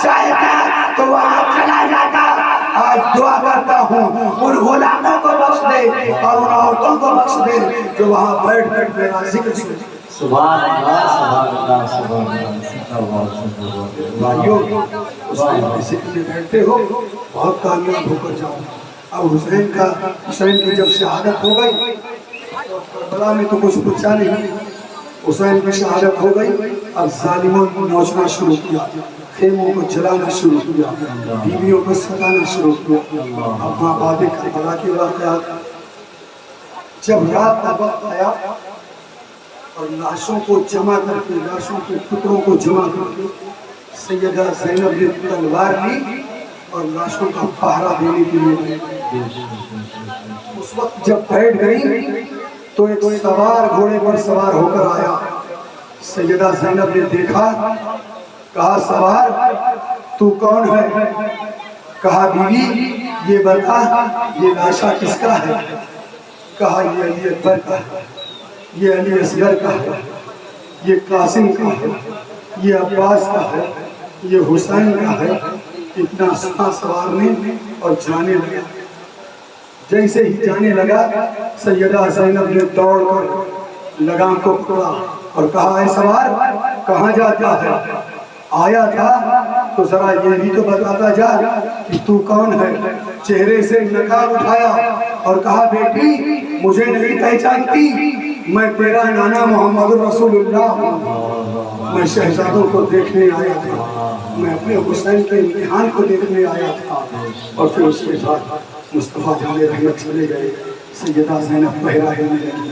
چاہتا تو وہاں چلا جاتا. آج دعا کرتا ہوں ان غلاموں کو بخش دے اور ان عورتوں کو بخش دے جو وہاں بیٹھ کر میرا ذکر سن. سبحان اللہ سبحان اللہ سبحان اللہ. بھائیو حسین کے ذکر میں بیٹھتے ہو بہت کامیاب ہو کر جاؤ. اب حسین کی جب شہادت ہو گئی کربلا میں تو کچھ پوچھا نہیں, حسین کی شہادت ہو گئی. اب ظالموں نے نوچنا شروع کیا, خیموں کو جلانا شروع کیا, بیویوں کو ستانا شروع کیا. اب آباد کربلا کے واقعات جب رات کا وقت آیا اور لاشوں کو جمع کر کے, لاشوں کے ٹکڑوں کو جمع کر کے سیدہ زینب نے تلوار لی اور لاشوں کا پہرا دینے کے لیے. اس وقت جب بیٹھ گئی تو ایک سوار گھوڑے پر سوار ہو کر آیا. سیدہ زینب نے دیکھا, کہا سوار تو کون ہے؟ کہا بیوی یہ بتا یہ لاشا کس کا ہے؟ کہا یہ علی اکبر کا ہے, یہ علی اصغر کا ہے, یہ قاسم کا ہے, یہ عباس کا ہے, یہ حسین کا ہے. اتنا سوار نے اور جانے لگا. جیسے ہی جانے لگا سیدہ زینب نے دوڑ کر لگام کو پکڑا اور کہا اے سوار کہاں جاتا ہے؟ آیا تھا تو ذرا یہ بھی تو بتاتا جا کہ تو کون ہے. چہرے سے نقاب اٹھایا اور کہا بیٹی مجھے نہیں پہچانتی, میں تیرا نانا محمد رسول اللہ ہوں. میں شہزادوں کو دیکھنے آیا تھا, میں اپنے حسین کے امتحان کو دیکھنے آیا تھا. اور پھر اس کے بعد مصطفیٰ جان رحمت چلے گئے. سیدہ زینب بہراہے میں رہی.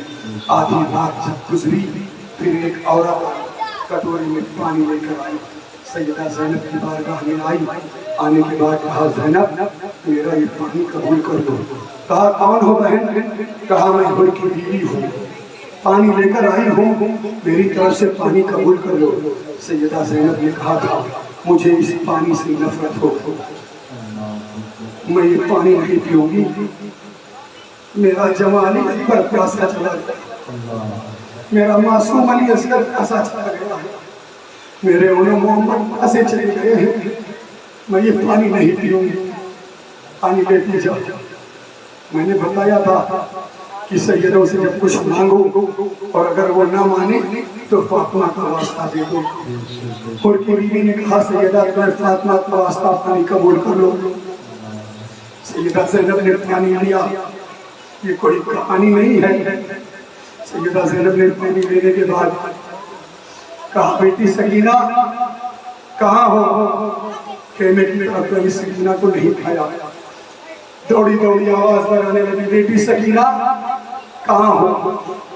آدھی رات جب گزری پھر ایک عورت کٹوری میں پانی لے کر آئی. سیدہ زینب کی بارگاہ میں آئی. آنے کے بعد کہا زینب میرا یہ پانی قبول کر دو. کہا کون ہو بہن؟ کہا میں گھر کی بیوی ہوں, پانی لے کر آئی ہوں, میری طرف سے پانی قبول کر لو. سیدہ زینب نے کہا تھا مجھے اس پانی سے نفرت ہو, میں یہ پانی نہیں پیوں گی. میرا جوانی پر پیاسا چلا گیا, میرا معصوم علی اصغر پیاسا چلا گیا ہے, میرے انہیں محمد ایسے چلے گئے ہیں. میں یہ پانی نہیں پیوں گی, پانی لے پی جا. میں نے بتایا تھا کہ سیدوں سے جب کچھ مانگو اور اگر وہ نہ مانے تو فاطمہ کا واسطہ دے دو. اور کی بیوی نے کہا سیدہ تمہیں فاطمہ کا واسطہ پانی قبول کر لو. سیدہ زینب نے پانی لیا. یہ کوئی کہانی نہیں ہے. سیدہ زینب نے پانی لینے کے بعد کہا بیٹی سکینہ کہاں ہو؟ خیمے کی طرف کبھی سکینہ کو نہیں پایا. دوڑی دوڑی آواز لگانے لگی بیٹی سکینہ کہاں ہو؟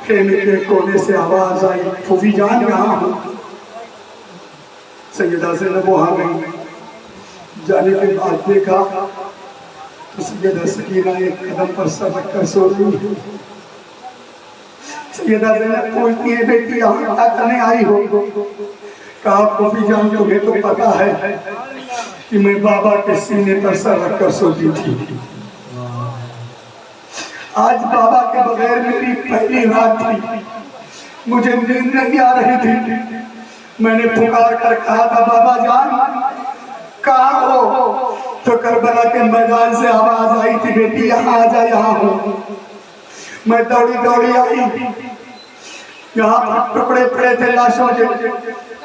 خیمے کے کونے سے آواز آئی پھوپھی جان کہاں ہو؟ سیدہ زینب وہاں گئی. جانے کے بعد دیکھا تو سیدہ سکینہ ایک قدم پر سر رکھ کر سو رہی. سیدہ زینب پوچھتی ہے بیٹی یہاں کیا کرنے آئی ہو؟ کہا پھوپھی جان تمہیں تو پتا ہے کہ میں بابا کے سینے پر سر رکھ کر سوتی تھی. آج بابا کے بغیر میری پہلی رات تھی, مجھے نیند نہیں آ رہی تھی. میں نے پکار کر کہا تھا بابا جان کہاں ہو؟ تو کربلا کے میدان سے آواز آئی تھی بیٹی یہاں آ جا, یہاں ہوں. میں دوڑی دوڑی آئی. یہاں پر ٹکڑے پڑے تھے لاشوں کے.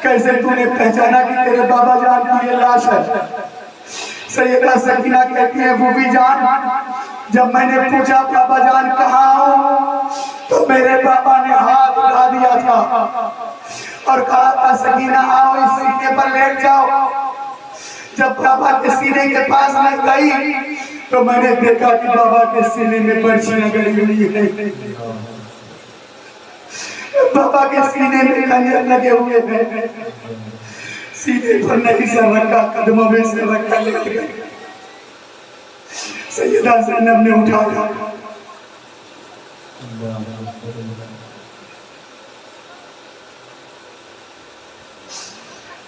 کیسے تو نے پہچانا کہ تیرے بابا جان کی یہ لاش ہے؟ سیدہ سکینہ کہتی ہے پھوپھی جان جب میں نے پوچھا بابا جان کہاں ہو تو میرے پاپا نے ہاتھ اٹھا دیا تھا اور کہا تھا سکینہ آؤ اس سینے پر لیٹ جاؤ۔ جب بابا کے سینے کے پاس میں گئی تو میں نے دیکھا کہ بابا کے سینے میں برچیاں گڑی ہوئی ہیں، بابا کے سینے میں خنجر لگے ہوئے ہیں، سینے پر نہیں سر رکھا، قدموں میں سے رکھا لیٹ گئے۔ سیدہ زینب نے اٹھایا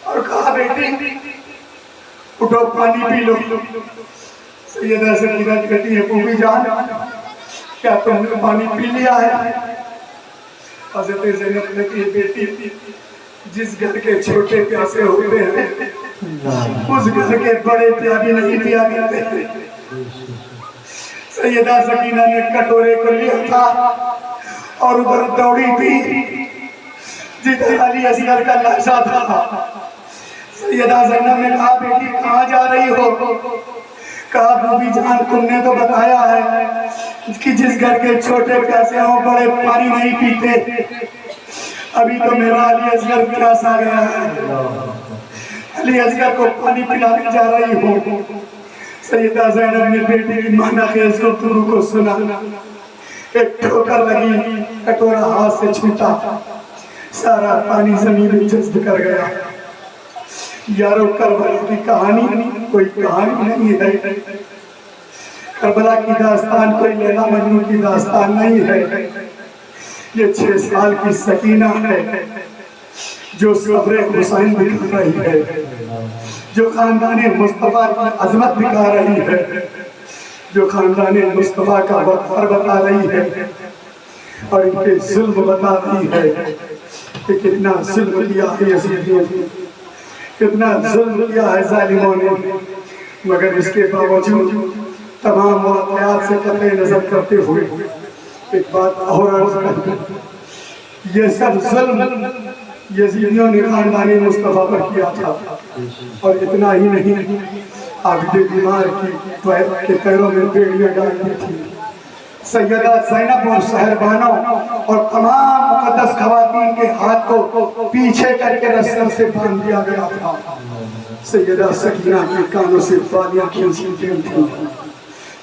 اور کہا بیٹی اٹھو پانی پی لو۔ سیدہ سکینہ کہتی ہے پھوپھی جان کیا تم نے پانی پی لیا ہے؟ حضرت زینب کہتی ہے بیٹی جس گھر کے چھوٹے پیاسے ہوتے ہیں اس گھر کے بڑے پیابی نہیں پیا کرتے ہیں۔ سیدہ سکینہ نے کٹورے کو لیا تھا اور ادھر دوڑی تھی جدھر علی اصغر کا لاشا تھا۔ سیدہ زینب نے کہا بیٹی کہاں جا رہی ہو؟ کہا بھوبی جان تم نے تو بتایا ہے کہ جس گھر کے چھوٹے پیاسے ہوں بڑے پانی نہیں پیتے، ابھی تو میرا علی اصغر پیاسا گیا ہے، علی اصغر کو پانی پلانے جا رہی ہوں۔ سیدہ زینب نے بیٹی کی معنی خیز گفتگو کو سنا، ایک ٹھوکر لگی، کٹورا ہاتھ سے چھوٹا، سارا پانی زمین میں جذب کر گیا۔ یارو کربلا کی کہانی کوئی کہانی نہیں ہے، کربلا کی داستان کوئی لیلا مجنون کی داستان نہیں ہے، یہ 6 سال کی سکینہ ہے جو صبر حسین دکھا رہی ہے، جو خاندان مصطفیٰ کی عظمت دکھا رہی ہے، جو خاندان مصطفیٰ کا وقار بتا رہی ہے اور ان کے ظلم بتا رہی ہے کہ کتنا ظلم کیا ہے یزیدیوں نے، کتنا ظلم کیا ہے ظالموں نے، مگر اس کے باوجود تمام واقعات سے قطع نظر کرتے ہوئے ایک بات اور عرض کرتا ہوں، یہ سب ظلم یزیدیوں نے خاندان مصطفیٰ پر کیا تھا، اور اتنا ہی نہیں عابد بیمار کے پیروں میں بیڑیاں ڈال دی تھی، سیدہ زینب اور صہربانوں اور تمام مقدس خواتین کے ہاتھ کو پیچھے کر کے رسل سے باندھ دیا گیا تھا، سیدہ سکینہ کے کانوں سے بالیاں کھینچی گئی تھیں،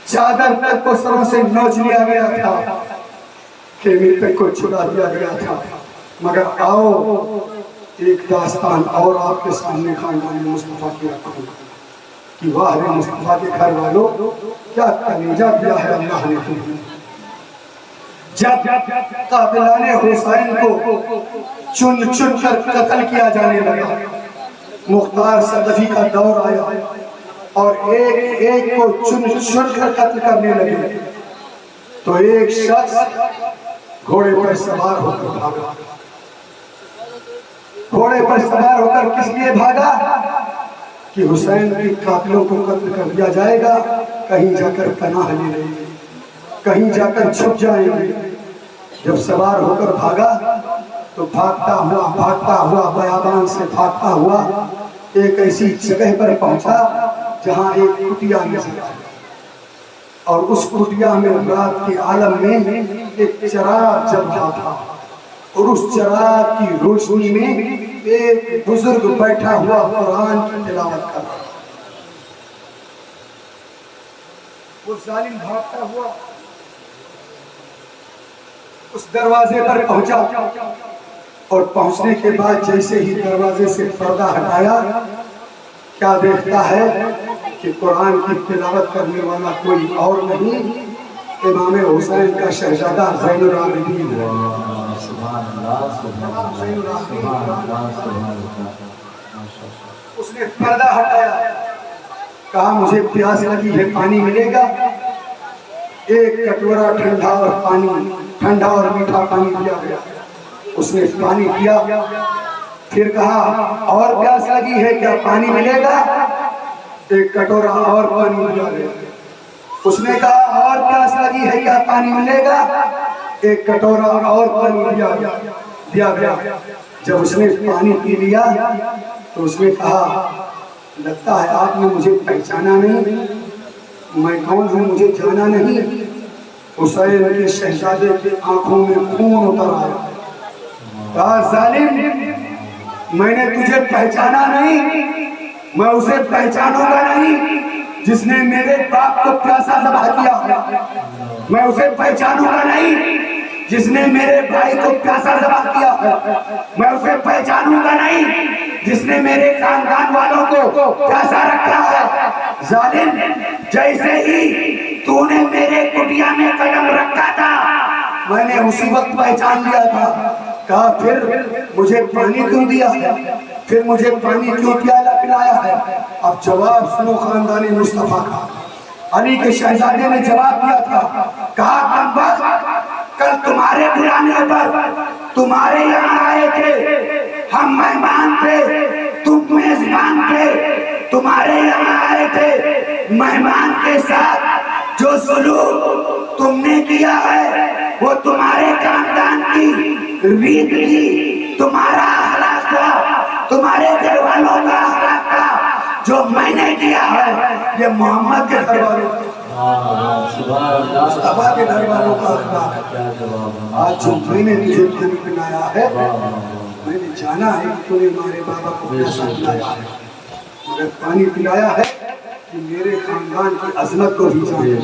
چادر تک کو سروں سے نوچ لیا گیا تھا، خیمے تک کو چھڑا دیا گیا تھا۔ مگر آؤ ایک داستان اور آپ کے سامنے خاندان مصطفیٰ کی رکھوں کہ واہ مصطفیٰ کے گھر والوں کیا کلیجہ دیا ہے اللہ نے تمہیں۔ جب قاتلان حسین کو چن چن کر قتل کیا جانے لگا، مختار صدفی کا دور آیا اور ایک ایک کو چن چن کر قتل کرنے لگے، تو ایک شخص گھوڑے پر سوار ہو کر بھاگا۔ گھوڑے پر سوار ہو کر کس لیے بھاگا؟ کہ حسین کے قاتلوں کو قتل کر دیا جائے گا، کہیں جا کر پناہ لے لیں گے، کہیں جا کر چھپ جائیں گے۔ جب سوار ہو کر بھاگا تو بھاگتا ہوا بیابان سے بھاگتا ہوا ایک ایسی جگہ پر پہنچا جہاں ایک کٹیا نظر آئی، اور اس کٹیا میں رات کے عالم میں ایک چراغ جل رہا تھا، اور اس چراغ کی روشنی میں ایک بزرگ بیٹھا ہوا قرآن کی تلاوت کر رہا۔ وہ ظالم بھاگتا ہوا اس دروازے پر پہنچا، اور پہنچنے کے بعد جیسے ہی دروازے سے پردہ ہٹایا، کیا دیکھتا ہے کہ قرآن کی تلاوت کرنے والا کوئی اور نہیں، امام حسین کا شہزادہ زین العابدین ہے۔ اس نے پردہ ہٹایا، کہا مجھے پیاس لگی ہے، پانی ملے گا؟ ایک کٹورا ٹھنڈا اور میٹھا پانی دیا گیا، اس نے پانی پیا، پھر کہا اور پیاس لگی ہے کیا، پانی ملے گا؟ ایک کٹورا اور پانی دیا گیا، اس نے کہا اور پیاس لگی ہے کیا، پانی ملے گا؟ ایک کٹورا اور پانی دیا گیا۔ جب اس نے پانی پی لیا تو اس نے کہا لگتا ہے آپ نے مجھے پہچانا نہیں، میں کون ہوں مجھے جانا نہیں۔ حسین کے شہزادے کی آنکھوں میں خون اتر آیا. کہا ظالم میں نے تجھے پہچانا نہیں, میں اسے پہچانوں گا نہیں جس نے میرے باپ کو پیاسا ذبح کیا ہے, میں اسے پہچانوں گا نہیں جس نے میرے بھائی کو پیاسا ذبح کیا ہے, میں اسے پہچانوں گا نہیں جس نے میرے خاندان والوں کو پیاسا رکھا ہے. ظالم جیسے ہی تو نے میرے کٹیا میں قدم رکھا تھا میں نے اسی وقت پہچان لیا تھا. کہا پھر مجھے پانی کیوں دیا ہے, پھر مجھے پانی کیوں پیالہ پلایا ہے؟ اب جواب سنو خاندان مصطفیٰ کا. علی کے شہزادے نے جواب دیا تھا, کہا کمبخت کل تمہارے بلانے پر تمہارے یہاں آئے تھے, ہم مہمان تھے تم میزبان تھے, تمہارے یہاں آئے تھے مہمان کے ساتھ جو سلوک تم نے کیا ہے وہ تمہارے خاندان کی ریت تھی, تمہارا اخلاق تھا, تمہارے گھر والوں کا اخلاق تھا. جو میں نے کیا ہے یہ محمد کے گھر والوں مصطفیٰ کے گھر والوں کا اخلاق ہے. آج جو میں نے تجھے پانی پلایا ہے میں نے جانا ہے کہ تو نے ہمارے بابا کو پیاسا پلایا ہے, مگر پانی پلایا ہے کہ میرے خاندان کی عظمت کو بھی جانے,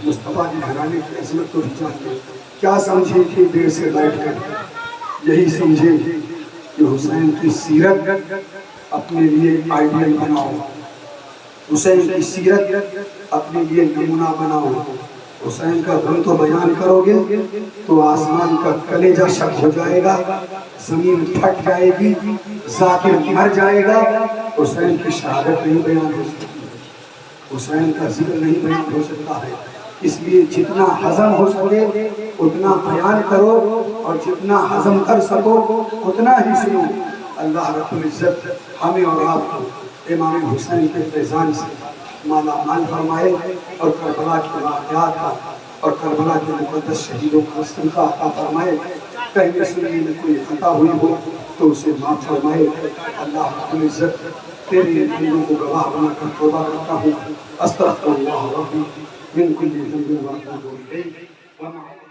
مصطفیٰ کے گھرانے کی عظمت کو بھی جانے. کیا سمجھے کہ دیر سے بیٹھ کر یہی سمجھے کہ حسین کی سیرت اپنے لیے آئیڈیل بناؤ, حسین کی سیرت اپنے لیے نمونہ بناؤ. حسین کا غم تو بیان کرو گے تو آسمان کا کلیجہ شک ہو جائے گا, زمین پھٹ جائے گی, ذاکر مر جائے گا. حسین کی شہادت نہیں بیان ہو سکتی, حسین کا ذکر نہیں بیان ہو سکتا ہے. اس لیے جتنا ہضم ہو سکے اتنا بیان کرو اور جتنا ہضم کر سکو اتنا ہی سنو. اللہ رب العزت ہمیں اور آپ کو امام حسین کے فیضان سے مالا مال فرمائے اور کربلا کے واقعات کا اور کربلا کے مقدس شہیدوں کا استنقاء عطا فرمائے. کہیں سننے میں کوئی خطا ہوئی ہو تو اسے معاف فرمائے. اللہ رب العزت تیرے بندوں کو گواہ بنا کر توبہ کرتا ہوں. استغفر اللہ ربی من كل ذنب واتوب اليه.